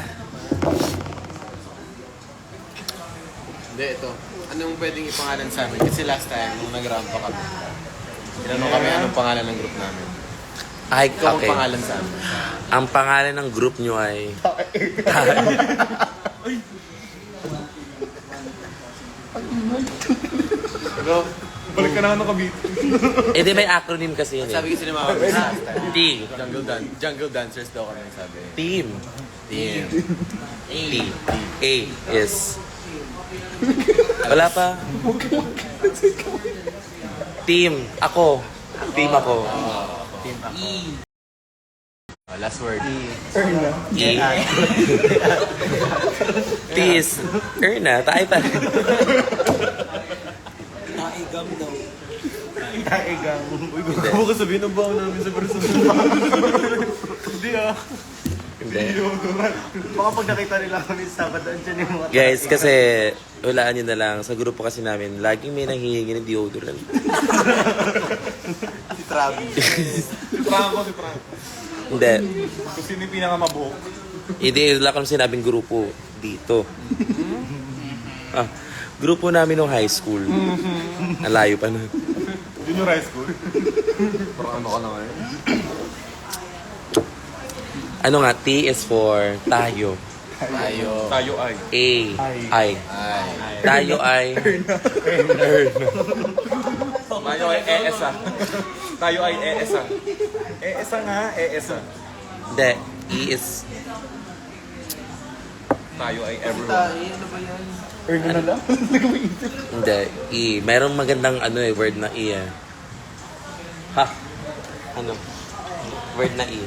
Hindi, ito. Anong pwedeng ipangalan sa amin? Kasi last time, nung nag-rampa kami, tinanong kami anong pangalan ng group namin. Ay, Ikaw ang okay. pangalan sa amin. Ang pangalan ng group nyo ay... Pero, Balik ka na ano kabit. Eh, di may acronym kasi yun eh. sabi kasi ni Mama, last time, T. Jungle Dancers daw kami sabi. Team. Team. T. A is... Wala pa. Team. Ako. Team ako. Last word. E. T is... Erna. Tayo pa rin. Naigam daw. Naigang. Uy, gusto mo ko sabihin ang baon namin sa personal. Hindi ah. Hindi. Baka pag nakita nila kami sa Sabado, andyan yung mga Guys, kasi hulaan nyo na lang. Sa grupo kasi namin, laging may nanghihingi ng deodorant. si Travis. Si Franco. Hindi. Kung sino yung pinakamabuhok. Hindi, wala kang sinabing grupo dito. Grupo namin nung high school. Alayo pa na. Junior high school. Parang ano ka na ngayon? Ano nga, T is for tayo. Tayo. Tayo ay. A, I. Ay. Tayo ay... Tayo ay ES ah. Tayo ay ES ah. ES nga, ES ah. Hindi, E is... Tayo ay everyone. Ano ba yan? Ergo na lang? Hindi, E. Merong magandang word na E eh. Ha? Ano? Word na E.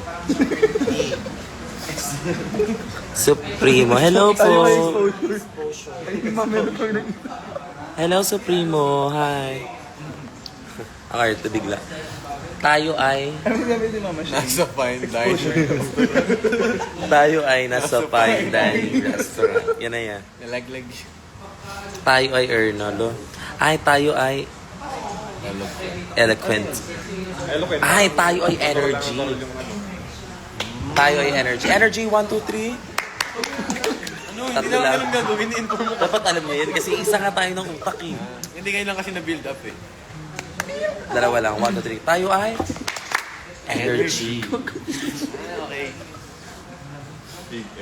Supremo. Hello po. Hello, Supremo. Hi. Ang arte bigla. Tayo ay... Ano sabi ni Mama siya? Nasa fine diner. Tayo ay nasa fine dining restaurant. Yan na yan. Nalaglag. Tayo ay Ernolo. Ay, tayo ay eloquent. Eloquent. Ay, tayo ay energy. Tayo ay energy. Energy, 1, 2, 3. Tatlo lang. gagawin. Inform mo. Dapat alam niyo yun kasi isa nga tayo ng utak eh. Hindi ngayon lang kasi na-build up eh. Dalawa lang, 1, 2, 3. Tayo ay energy. Okay.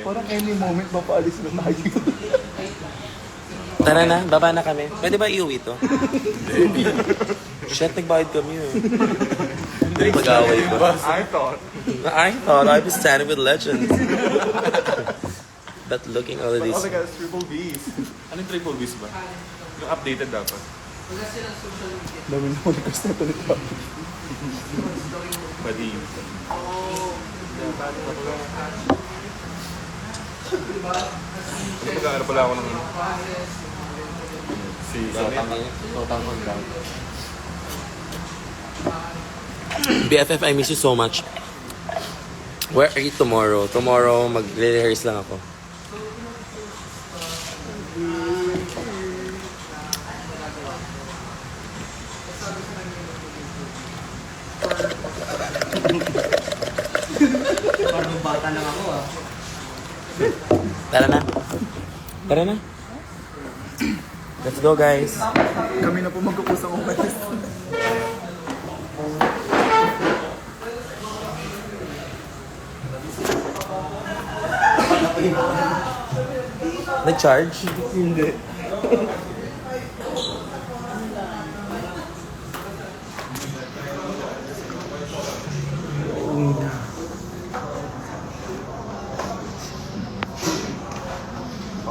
Parang any moment mapaalis na tayo. Tara na, baba na kami. Pwede ba iuwi to? Shit, nagbayad kami eh. Hindi mag-away pa. I thought. I thought I was standing with legends. But looking all of But these... oh my God, triple Bs. Anong triple Bs ba? Yung updated dapat. Dami na request na ito ni Travis. Pwede. Mag-aaral pala ako ng si Totang Honda. BFF, I miss you so much. Where are you tomorrow? Tomorrow, mag-rehearse lang ako. Parang bata lang ako ah. Tara na. Tara na. Let's go, guys. Kami na po magkapusang umalis. Nag-charge? Hindi.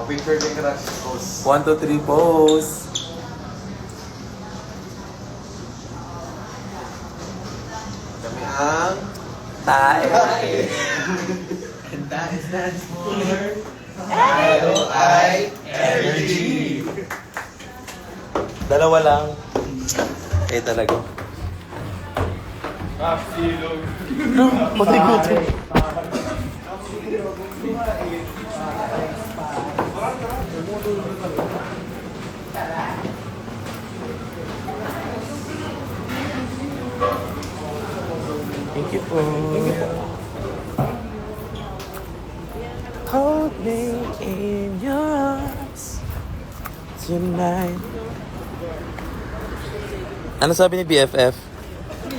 Picture din crush post. 1, 2, 3, pose. Kami ang Tayo. And that is that for energy. Dalawa lang. Eh, talaga. Silog. Matigutin. Thank you po. Hold me in your arms tonight. Ano sabi ni BFF?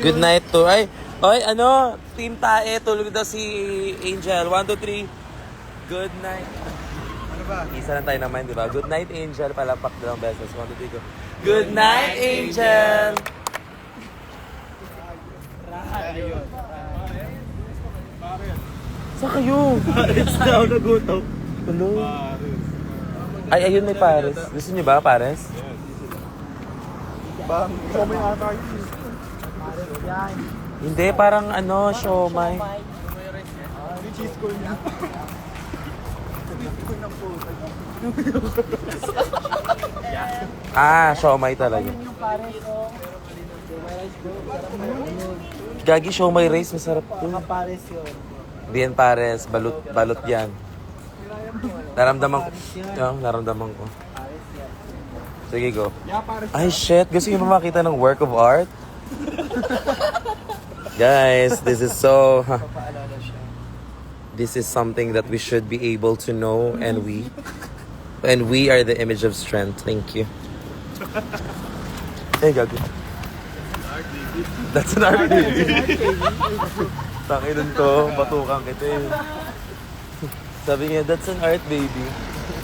Good night to... Ay, ano? Team Tae, tulog daw si Angel. 1, 2, 3. Good night. Ano ba? Isa lang tayo naman, di ba? Good night, Angel. Palapak dalawang beses. 1, 2, 3, go. Good night, Angel! Saan kayo? Paris na ako nagutom. Hello? Ay, ayun may Pares. Gusto niyo ba, Pares? Bang, may ata yun. Hindi, parang ano, siomay. May cheese corn niya. Cheese corn ng puto. Ah, siomay talaga. Gagi, siomay rice, masarap to. Pares yun. Hindi yan Pares, balot yan. Naramdaman ko. Naramdaman ko. Sige, go. Yeah, Paris. Ay, shit. Gusto niyo ba makita ng work of art? Guys, this is so... This is something that we should be able to know, and we are the image of strength. Thank you. Hey, gago. That's an art baby. Tanginan to, batukan kita eh. Sabi niya, that's an art baby.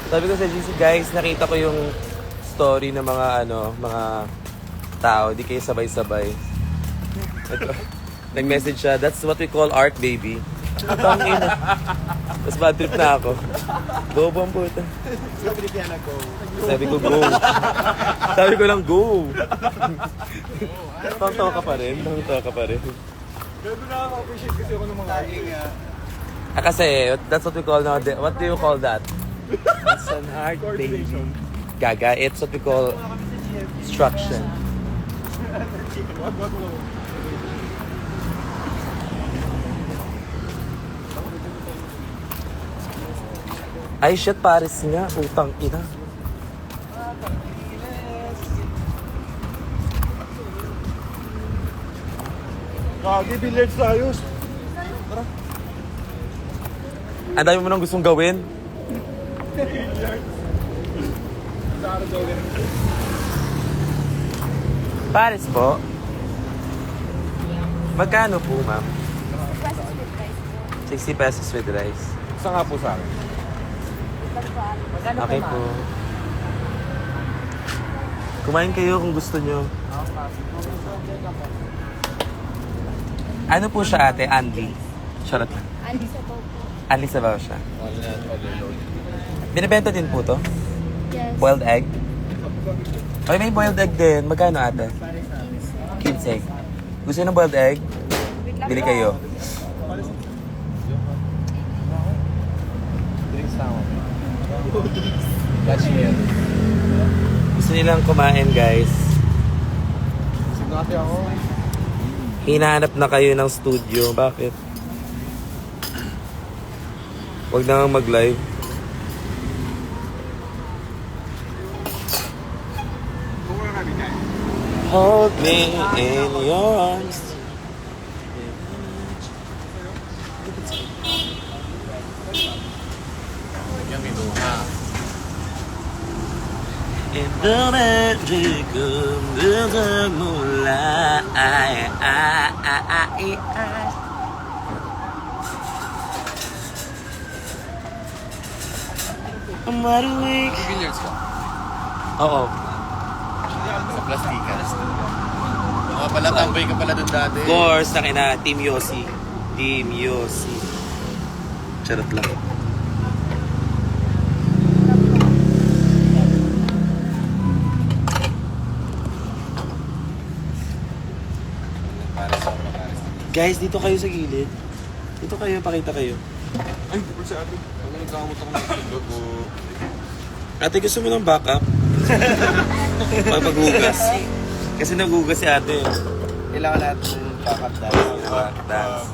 Sabi ko sa GC, guys, nakita ko yung story ng mga mga tao, di kayo sabay-sabay. Ito, nag-message siya, that's what we call art baby. Tangina. Tapos bad trip na ako. Go, bambuta. Sabi ko, go. Sabi ko lang, go. Tawa ka pa rin. Gano'n na ako appreciate kasi ako ng mga Kasi, that's what we call now. What do you call that? It's an art baby. Gaga, it's what we call instruction. Ay, shit, Paris nga. Utang ina. Kagi, billiards tayo. Ang dami mo nang gustong gawin. Paris po. Magkano po, ma'am? 60 pesos with rice. Isa nga po sa akin. Okay po. Kumain kayo kung gusto nyo. Ano po siya, ate? Andy? Charot lang. Andy Sabaw po. Andy Sabaw siya. Binibenta din po to? Yes. Boiled egg? Ay, may boiled egg din. Magkano, ate? 15. Gusto niyo ng boiled egg? Bili kayo. Drinks na ako. Catch me. Gusto nilang kumain, guys. Sino kasi ako? Hinahanap na kayo ng studio. Bakit? Huwag na nga mag-live. Hold me in your arms. Yung minuha. In the magic of the moonlight. I'm wide awake. Billiards ka? Oo. Sa plastikan. Mga pala, tambay ka pala dun dati. Of course, na Team Yossi. Team Yossi. Charot lang. Guys, dito kayo sa gilid. Dito kayo, pakita kayo. Ay, po si ate. Ano nagkakamot ako ng logo? Ate, gusto mo ng backup? Paghugas. Kasi naghugas si ate. Kailangan natin backup dance. Backup dance.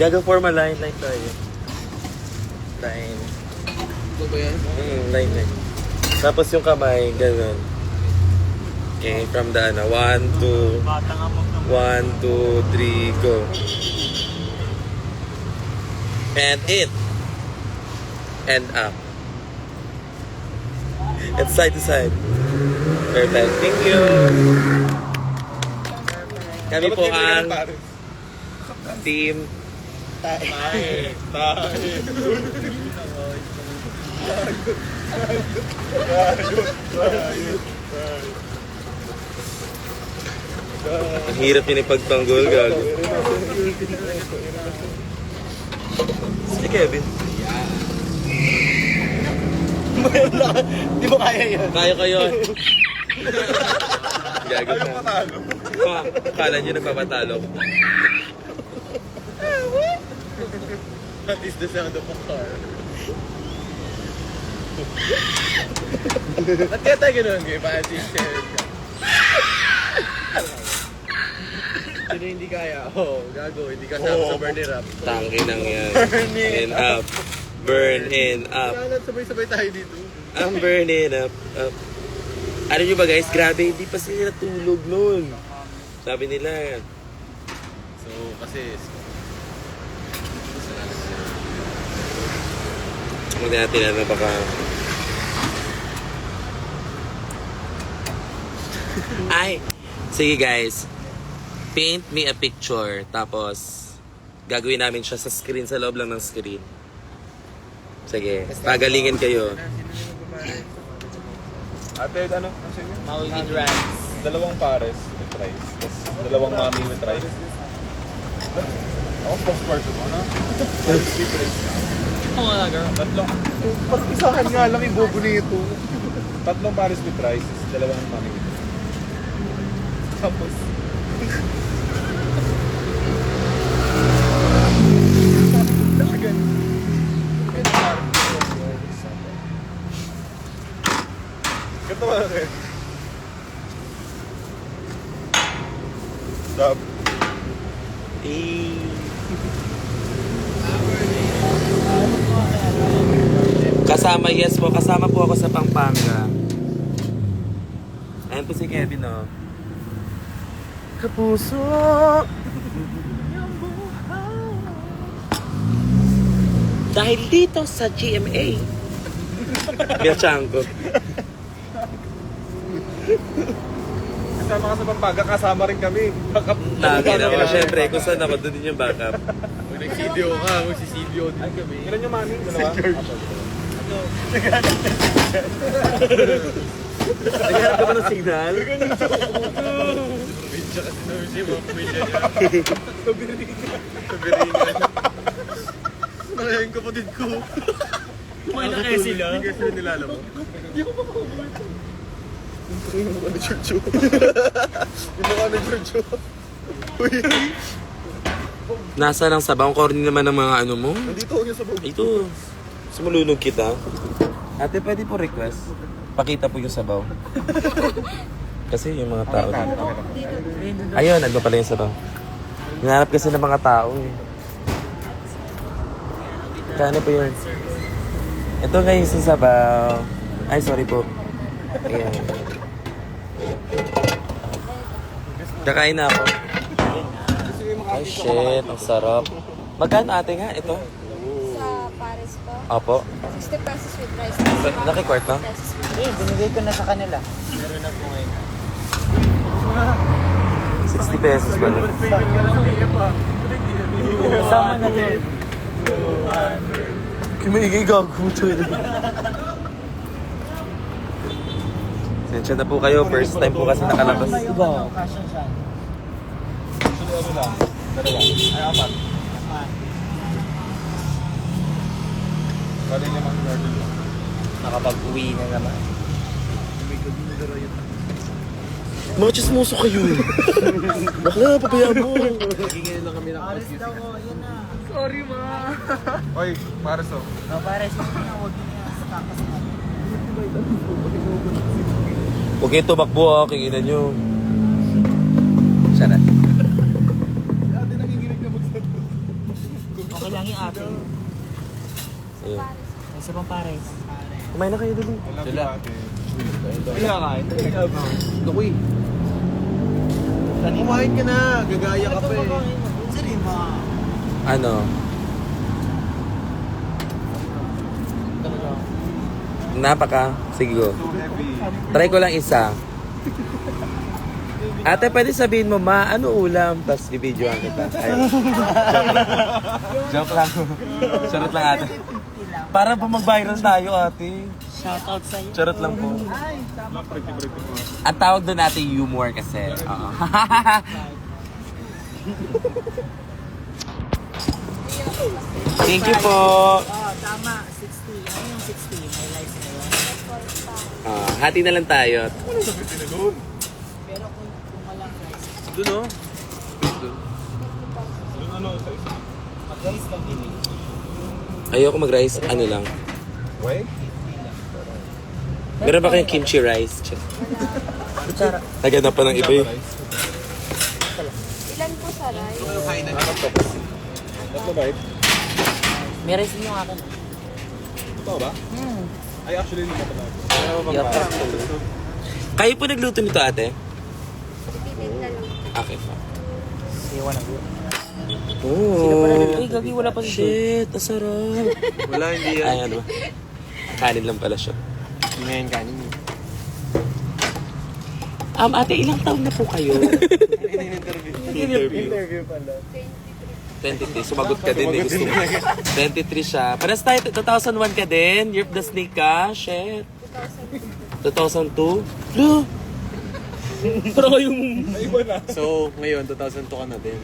Gaga forma line tayo. Line. Ito ba yan? Line. Tapos yung kamay, ganun. Okay, from the 1, 2, 1, 2, 3, go. And in. And up. And side to side. Perfect. Thank you. Kami po ang team. Ang hirap yun ipagtanggol, gago. Si Kevin. Di mo kaya yun. Kaya kayo. Gago ka. Kala nyo nagpapatalo. That is the sound of a car. Ba't kaya tayo ganun? Kaya ba si Sharon ka? Sino hindi kaya? Gago. Hindi ka sa burn it up. Tangke nang yan. In up. Burn in up. Kaya sabay-sabay tayo dito. I'm burning up. Ano nyo ba guys? Grabe, hindi pa sila natulog nun. Sabi nila. So, kasi... Huwag natin ano baka... Ay! Sige guys. Paint me a picture. Tapos, gagawin namin siya sa screen. Sa loob lang ng screen. Sige. Pagalingin kayo. Ate, ano? Maui with rice. 2 pares with rice. Tapos 2 mami with rice. Ako spokesperson mo, no? With rice na. Oo nga, girl. 3. Pag-isahan nga lang ibobo nito. 3 pares with rice. 2 mami with rice. Tapos... Ganito ba na kayo? Stop. Kasama, yes po. Kasama po ako sa Pampanga. Ayan po si Kevin, oh. Kapuso! Dahil dito sa GMA. Biachanko. Kasama ka sa Pampanga, kasama rin kami. Tangin ako. Siyempre, kung saan ako, doon din yung backup. Pag nag-CDO ka, mag-CDO din kami. Ilan yung mami? Dalawa? Naghanap ka ba ng signal? Probinsya kasi namin siya, mga pamilya niya. Sabiringan. Nakayain kapatid ko. Kumain na kaya sila? Hindi kasi nilalam mo. Hindi ko makakulit. Yung mukha ni Giorgio. Yung mukha ni Giorgio. Uy. Nasa ng sabaw? Ang corny naman ng mga ano mo. Nandito ako niya sa bawang. Ito. Sumulunod kita. Ate, pwede po request? Pakita po yung sabaw. Kasi yung mga tao dito. Ayun, nandun pala yung sabaw. Hinahanap kasi ng mga tao eh. Kano po yun? Ito guys, yung sabaw. Ay, sorry po. Ayan. Kakain na ako. Ay, shit. Ang sarap. Magkano ate nga? Ito? Sa Paris po, Opo. 60 pesos with rice. Nakikwart na? Pesos with Eh, binigay ko na sa kanila. 60 pesos ba? Sama na din. Kumaigay gago mo ito. Sensya na po kayo. First time po kasi nakalabas. Go. Kasya siya. Actually, ano lang? Dalawa. Ay, apat. Bali niya mga garden lang. Nakapag-uwi na naman. Mga chismoso kayo. Bakla, pabayaan mo. Hingin lang kami ng excuse. Oy, Paris oh. No, Paris. Huwag niya sa kakas na. Huwag kayo tumakbo ha. Kinginan nyo. Sana. Ate, nanginginig na magsabi. Okay lang yung ate. Ayun. May isa pang Paris. Kumain na kayo dali. I love you, ate. Kaya kain. Nakuy. Kumain ka na. Gagaya ka pa eh. Sari ma. Ano? Napaka. Sige go. So heavy. Try ko lang isa. Ate, pwede sabihin mo, ma, ano ulam? Tapos i-videoan kita. Ay, joke lang. Charot lang ate. Para po mag-viral tayo ate. Shoutout sa'yo. Charot lang po. Pretty mo. Ang tawag doon natin humor kasi. Oo. Thank you po. Oh, tama. 60. Ano yung 60? May rice na yun. Hati na lang tayo. Pero kung walang rice, Doon oh. Yung ano, sa isa. mag-rice ka din. Ayoko mag-rice. Ano lang. Why? Meron ba kayong kimchi rice? Check. Kutsara. Naganda pa ng iba eh. Ilan po sa rice? Tatlo ba eh? May rice din yung akin. Totoo ba? Ay, actually, hindi na talaga. Yata. Kayo po nagluto nito ate? Titid na lang. Okay. Siwa na good. Oh. Uy, gagi, wala pa si Shit, asarap. Wala, hindi yan. Ay, ano ba? Kanin lang pala siya. Hindi na yan kanin. Ate, ilang taon na po kayo? Interview pala. 23. Sumagot ka din. Gusto mo. 23 siya. Paras tayo, 2001 ka din? Year of the Snake ka? Shit. 2002? Lo! Parang kayong... Iba na. So, ngayon, 2002 ka na din.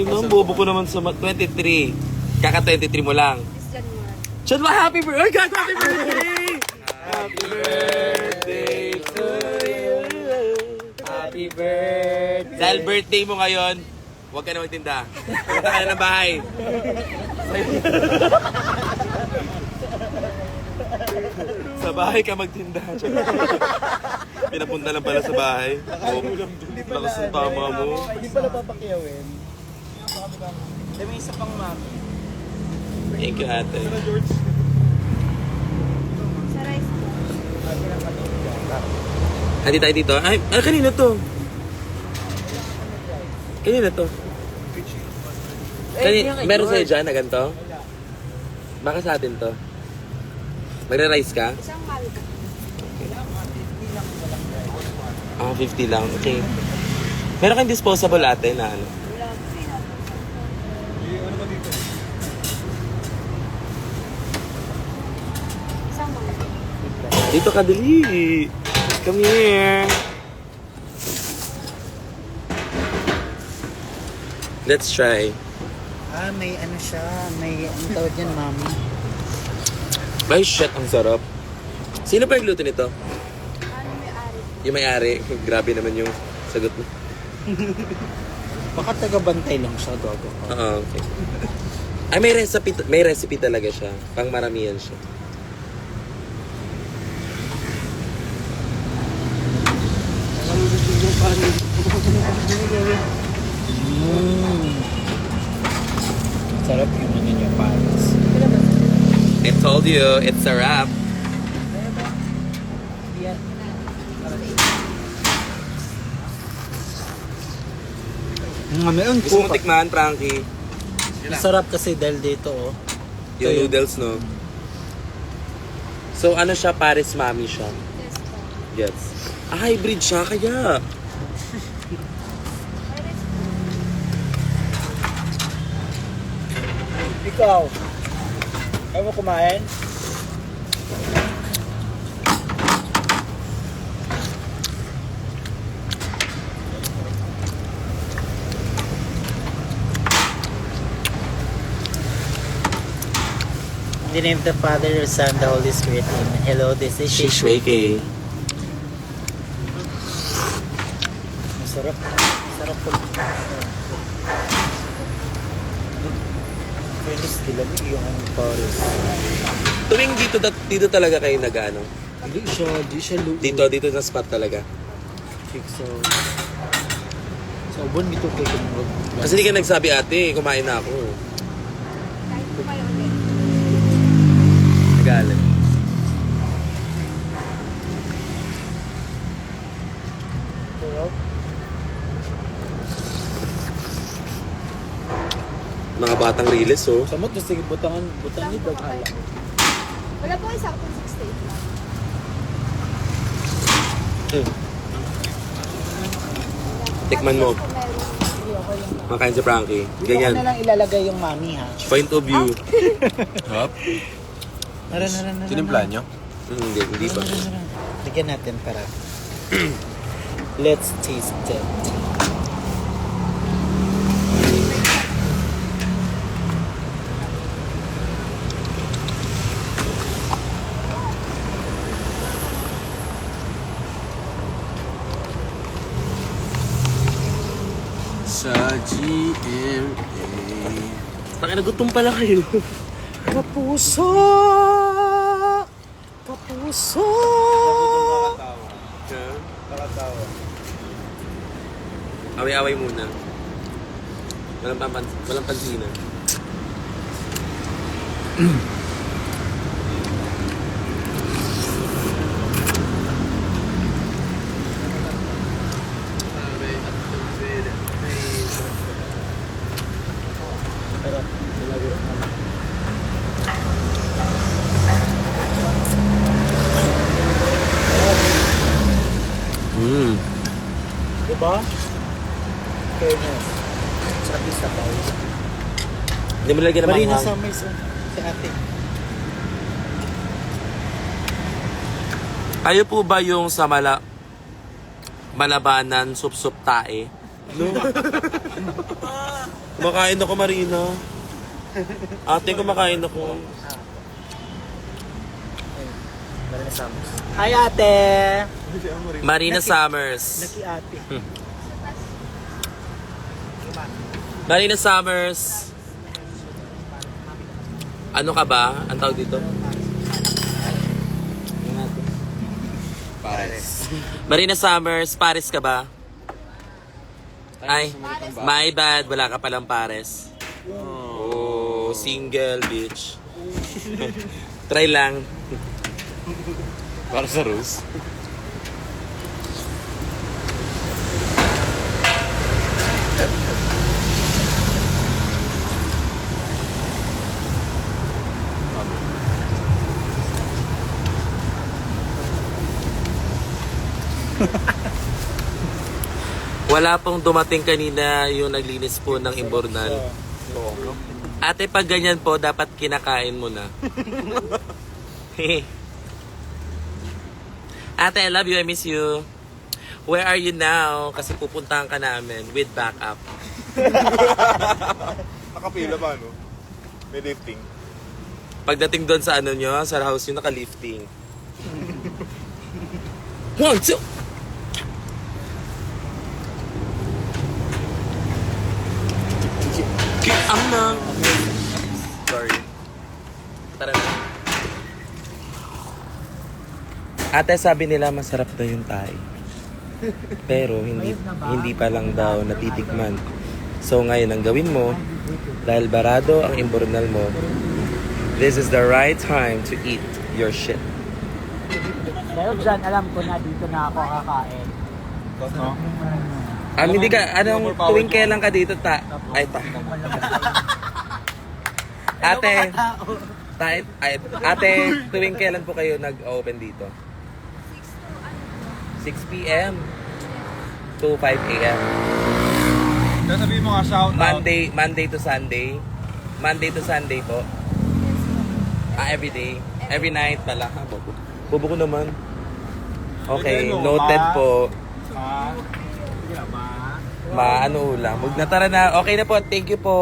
Ang bobo ko naman sa 23. Kaka-23 mo lang. This January. Chad, happy birthday! Oh God, happy birthday! Happy birthday to you. Happy birthday. Dahil birthday mo ngayon, huwag ka na magtinda. Punta ka na ng bahay. Sa bahay ka magtinda. Pinapunta lang pala sa bahay. Oh, lakas ng tama mo. Hindi pala papakiyawin. May isa pang mami. Thank you, ate. Sa rice po. Hati tayo dito. Ay, kanina to. Kanina to. Meron sa'yo dyan na ganito? Baka sa atin to. Magre-rice ka? Isang mami po. 50 lang. Okay. Meron kang disposable ate na ano? Wala po. Isang mami. Dito ka dali. Come here. Let's try. May ano siya, may ano tawag yan, mami. Ay, shit, ang sarap. Sino pa nagluto nito? Ano may ari? Yung may-ari. Grabe naman yung sagot mo. Baka taga-bantay lang siya, Gogo. Oo, okay. Ay, may recipe talaga siya. Pang maramihan siya. Sarap yung ano niya, pares. I told you, it's a wrap. Ngayon Gusto mo tikman, Frankie? Masarap kasi dahil dito, oh. Yung noodles, no? So, ano siya? Paris Mami siya. Yes po. Yes. Ah, hybrid siya, kaya. Ikaw, ayaw mo kumain? In the name of the Father, the Son, the Holy Spirit. Amen. Hello, this is Shishweke. Masarap. Masarap po. Pwede kilamig yung ano, pares. Tuwing dito talaga kayo nag-ano? Di siya luto. Dito sa spot talaga. So, sa ubon dito kayo kumurog. Kasi di ka nagsabi, ate, kumain na ako. Kahit po kayo ulit. Nagalit. Mga batang riles, oh. Samot na sige, butangan ni Daghala. Wala po kayo saktong 68 lang. Tikman mo. Tapos po meron. Makain si Frankie. Ganyan. Ganyan. na lang ilalagay yung mami, ha? Point of view. Hop. Naran. Tinimpla nyo? Hindi pa. Lagyan natin para. Let's taste it. Sa GMA. Taka nagutom pala kayo. Kapuso! Kapuso! Away-away muna. Walang pansinan. Diba? Fairness. Sarap yung sabaw. Hindi mo lagyan ng Marina manghang. Summers, oh. Si ate. Kayo po ba yung sa Malabanan, sup-sup tae? No. Kumakain ako, Marina. Ate, kumakain ako. Marina Summers. Hi, ate! Marina Summers. Naki ate. Marina Summers. Ano ka ba? Ang tawag dito? Pares. Marina Summers, Paris ka ba? Ay, my bad. Wala ka palang Pares. Oh, single, bitch. Try lang. Para sa Rose. Wala pong dumating kanina yung naglinis po ng Imbornal. Ate, pag ganyan po, dapat kinakain mo na. Ate, I love you, I miss you. Where are you now? Kasi pupuntahan ka namin with backup. Nakapila ba, no? May lifting. Pagdating doon sa ano nyo, sa house nyo, naka-lifting. 1, 2! Ang nang... Sorry. Tara na. Ate, sabi nila masarap daw yung Thai. Pero hindi pa lang daw natitikman. So ngayon ang gawin mo, dahil barado ang imbornal mo, this is the right time to eat your shit. Pero dyan, alam ko na dito na ako kakain. No? Hindi ka, anong tuwing kailan ka dito, Ay, Ate, ate, tuwing kailan po kayo nag-open dito? 6 p.m. to 5 a.m. Kaya sabihin mo nga, shout out. Monday to Sunday. Monday to Sunday po. Every day. Every night pala. Bobo ko naman. Okay, noted po. Ano ulam. Huwag na, tara na. Okay na po. Thank you po.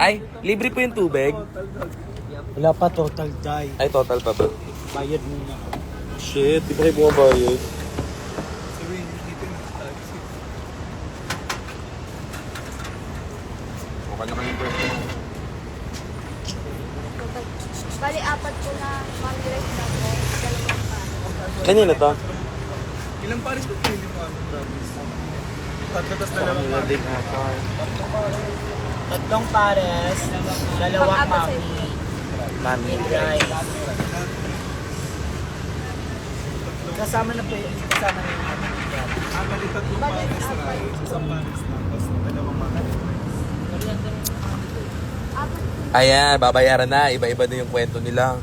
Ay, libre po yung tubig. Wala pa total die. Ay, total pa ba? Bayad muna. Shit, di pa kayo bumabayad. Okay naman yung birthday mo. Bali, 4 po na mami rice na po. 2 pa. Kanina to? Ilang pares po pinili mo ano, promise? Tatlo tas dalawang pares. Tatlong pares, dalawang Pang-apat mami. sa'yo. Mami. Rice. Kasama na po yung kasama na yung mami. Bali tatlong pares rice, isang pares na, tapos dalawang pares. Ayan, babayaran na. Iba-iba na yung kwento nila.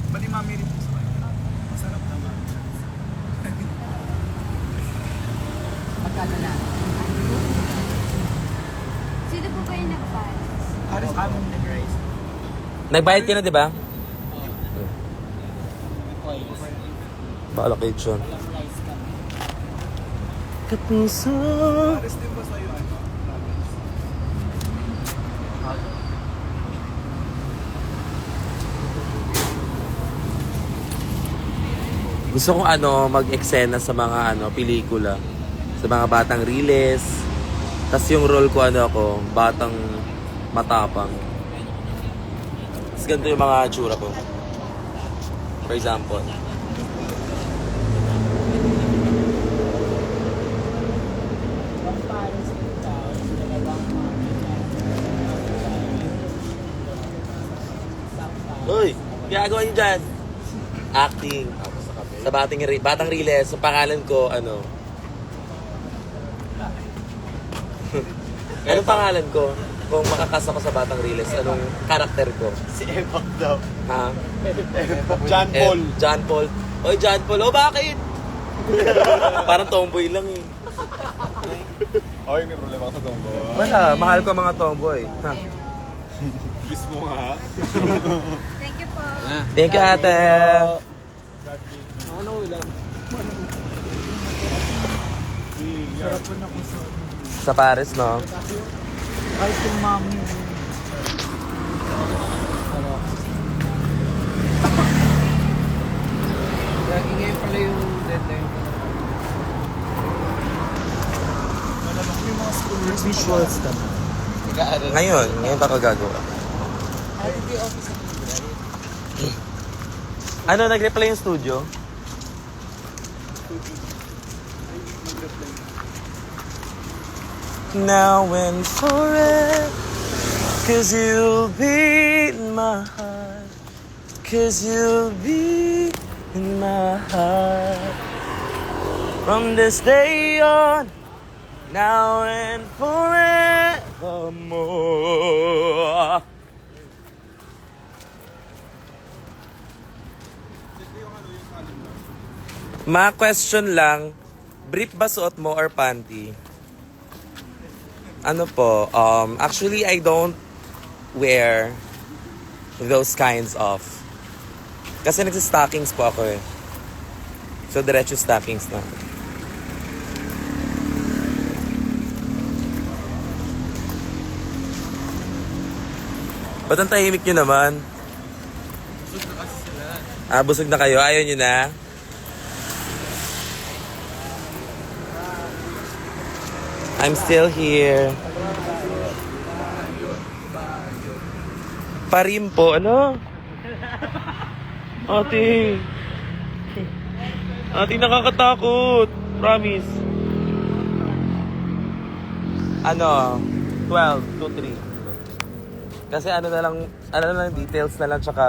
Bali mami rin po sa kanya. Masarap naman. Magkano na? Sino po ba yung nagpares? Pares po. Kami nag-rice. Nagbayad ka na, di ba? Okay. Baala kayo dyan. Rice kami. Kapuso. Pares din ba sa'yo ano? Gusto kong mag-eksena sa mga pelikula. Sa mga batang riles. Tapos yung role ko batang matapang. Tapos ganito yung mga tsura ko. For example. Ang pares ito, dalawang mami. Uy! Ginagawa niyo dyan? Acting. Sa batang riles. Sa pangalan ko, Anong pangalan ko? Kung makakas ako sa batang riles, anong karakter ko? Si Evan daw. Ha? John Paul. John Paul. Oy, John Paul. Oh, bakit? Parang tomboy lang eh. Okay, may problema ka sa tombo. Wala, mahal ko mga tomboy. Ha? Kiss mo nga. Thank you po. Thank you, ate. Ano ulam? Sarap po na kung sa... Sa Paris, no? Rice yung mami. Lagi ngayon pala yung deadline. Malamang yung mga schoolers. Visuals naman. Ngayon pa ako gagawa. Nag-reply yung studio? Now and forever, 'cause you'll be in my heart, 'cause you'll be in my heart. From this day on, now and forevermore. Ma-question lang, brief ba suot mo or panty? Actually, I don't wear those kinds of. Kasi nagsistockings po ako eh. So, diretso stockings na. Ba't ang tahimik nyo naman? Busog na kayo? Ayaw nyo na? I'm still here. Parim po, ano? Ate. Ate, nakakatakot. Promise. Ano? 12 to 3. Kasi ano na lang details na lang tsaka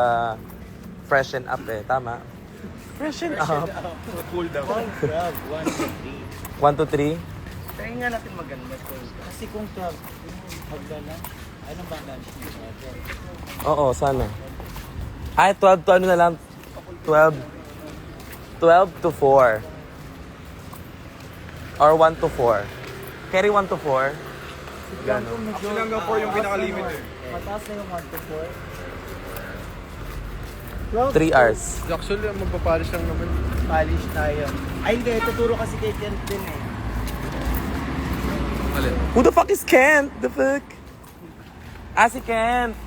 freshen up eh. Tama? Freshen up. Cool down. 1 to 3? Try nga natin maganda to. Kasi kung 12, magdala. Anong ba lunch nyo? Oo, sana. Ay, 12 to ano na lang? 12 to 4. Or 1 to 4. Carry 1 to 4. Gano'n. Actually, hanggang 4 yung pinaka-limit eh. Mataas na yung 1 to 4. 3 hours. Actually, magpapalis lang naman. Polish tayo. Ay hindi, tuturo kasi kay Kent din eh. Alin? Who the fuck is Kent? The fuck? Si Kent.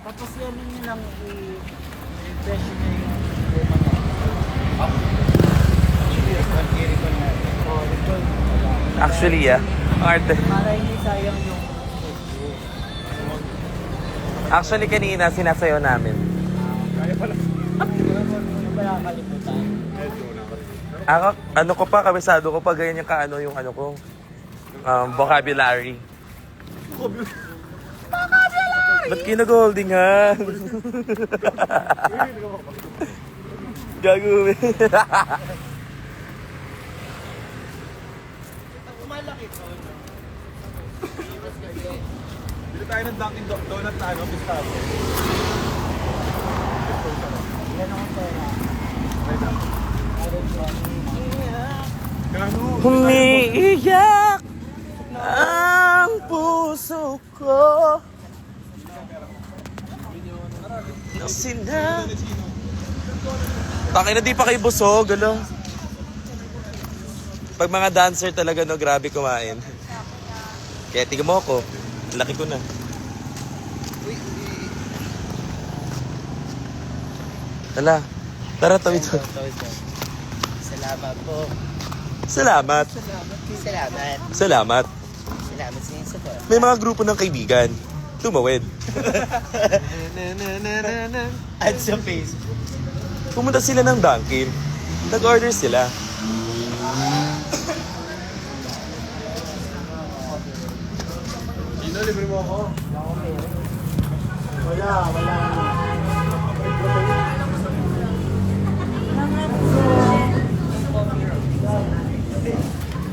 Tapos yan yun lang i-refresh nyo yung goma niya. Actually, recall natin. Oh, recall. Actually, yeah. Arte. Para hindi sayang yung Actually, kanina sinasayo namin. yung pala kalimutan. Ako, ano ko pa, kabisado ko pa, ganyan yung kaano yung ano ko. Vocabulary. Ba't kayo nag-holding hands? Gagawin. Bili tayo ng Dunkin' Donut na ano, Gustavo. Yan ang pera. Gano? Umiiyak ang puso ko. Nasina. Takay na di pa kayo busog, ano? Pag mga dancer talaga, no, grabe kumain. Kaya tingnan mo ako, laki ko na. Tala, tara tawid to. Salamat po. Salamat. Salamat. Salamat. Salamat sa inyong support. May mga grupo ng kaibigan. Tumawid. At sa Facebook. Pumunta sila ng Dunkin'. Nag-order sila. Gino, libre mo ako. Wala.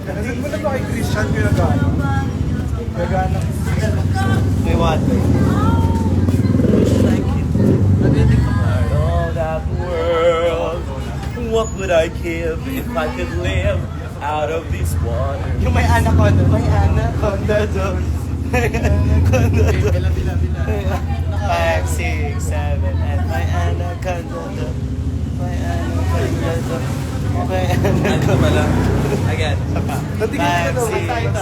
Narinig mo na ba kay Christian yung nagano? Nagano. May water. All that world, what would I give if I could live out of this water? Yung may anaconda. May anaconda doon. May anaconda doon. 5, 6, 7, and my anaconda doon. My anaconda doon. My Ano pala? Again. 5, 6, 7, and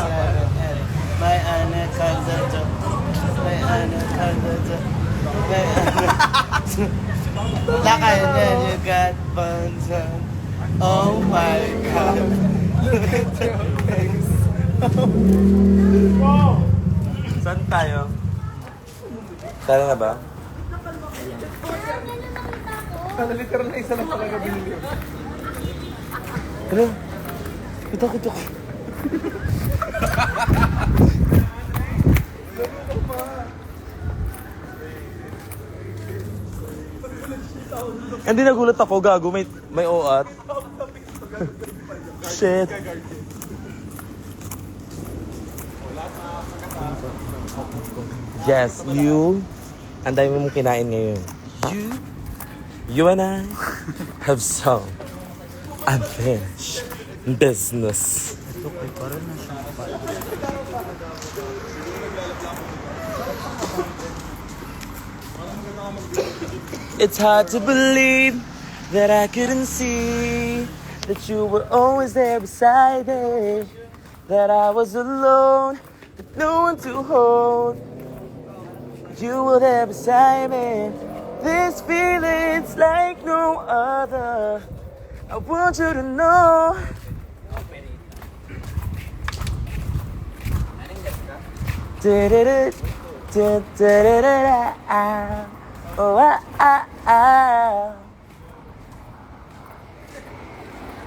my anaconda doon. My anaconda doon. My anaconda. Lakay na you got buns on. Oh my God. Look at your face. Saan tayo? Tara na ba? Literal na isa lang talaga binili. Ano? Kutok. Hindi nagulat ako, gago. May OAT. Shit. Yes, you. Ang dami mong kinain ngayon. You and I have some unfinished business. It's hard to believe that I couldn't see that you were always there beside me, that I was alone with no one to hold. You were there beside me. This feeling's like no other. I want you to know. Oh,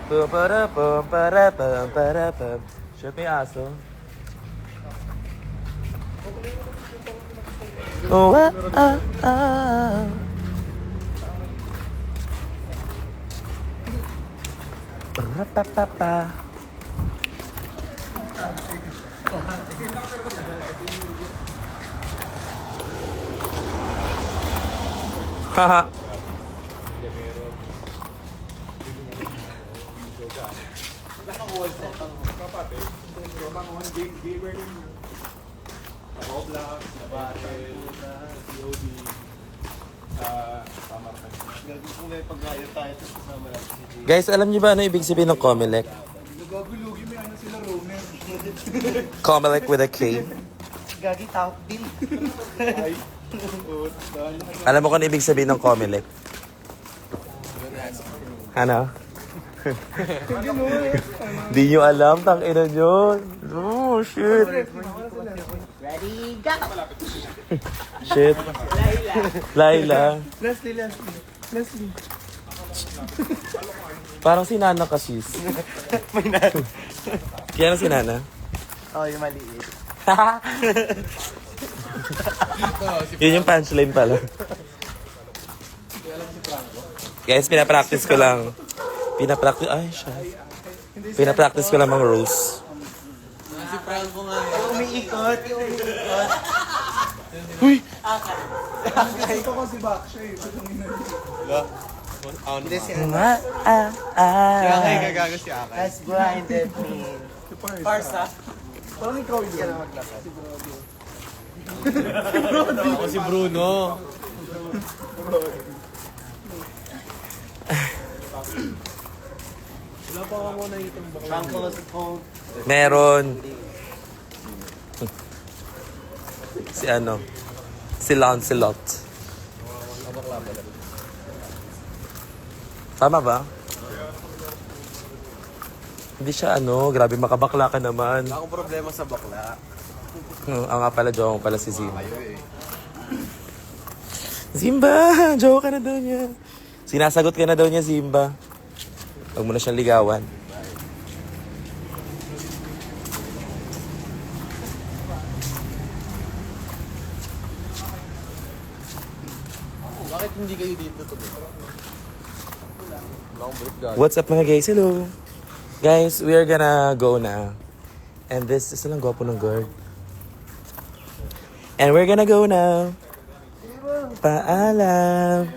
Bum, para, bum, para, bum, para, bum. Shoot may aso. Oh, Ra-pa-pa-pa. Haha. Kung may pag-ayo tayo, tapos kasama natin si Jay. Guys, alam niyo ba ano ibig sabihin ng Comelec? Comelec with a K. Gagi, tawag din. Alam mo kung ano ibig sabihin ng Comelec? Ano? Di nyo alam, tangina nyo. Oh, shit. Ready, go! Shit. Laila. Leslie. Parang si Nana kasis. May nalo. Kaya na si Nana? Oh, yung maliit. Yun yung punchline pala. Guys, pinapractice ko lang. Pinapractice ko lang mga rules. Umiikot. Uy! Hindi si Kaya kayo gagago si Akay. Has blinded me. Parsa? Parang ikaw yun. Kaya na maglakad. Ako si Bruno. Uncle is home. Meron. Si ano? Si Lancelot. Tama ba? Hindi siya ano, grabe makabakla ka naman. Wala akong problema sa bakla. Ang nga pala, joke pala si Zimba. Kayo eh. Zimba! Joke ka na daw niya. Sinasagot ka na daw niya, Zimba. Huwag mo na siyang ligawan. Bakit hindi kayo dito tumira? Wala akong break guard. What's up mga guys? Hello! Guys, we are gonna go na. And this is lang gwapo ng guard. And we're gonna go now. Paalam.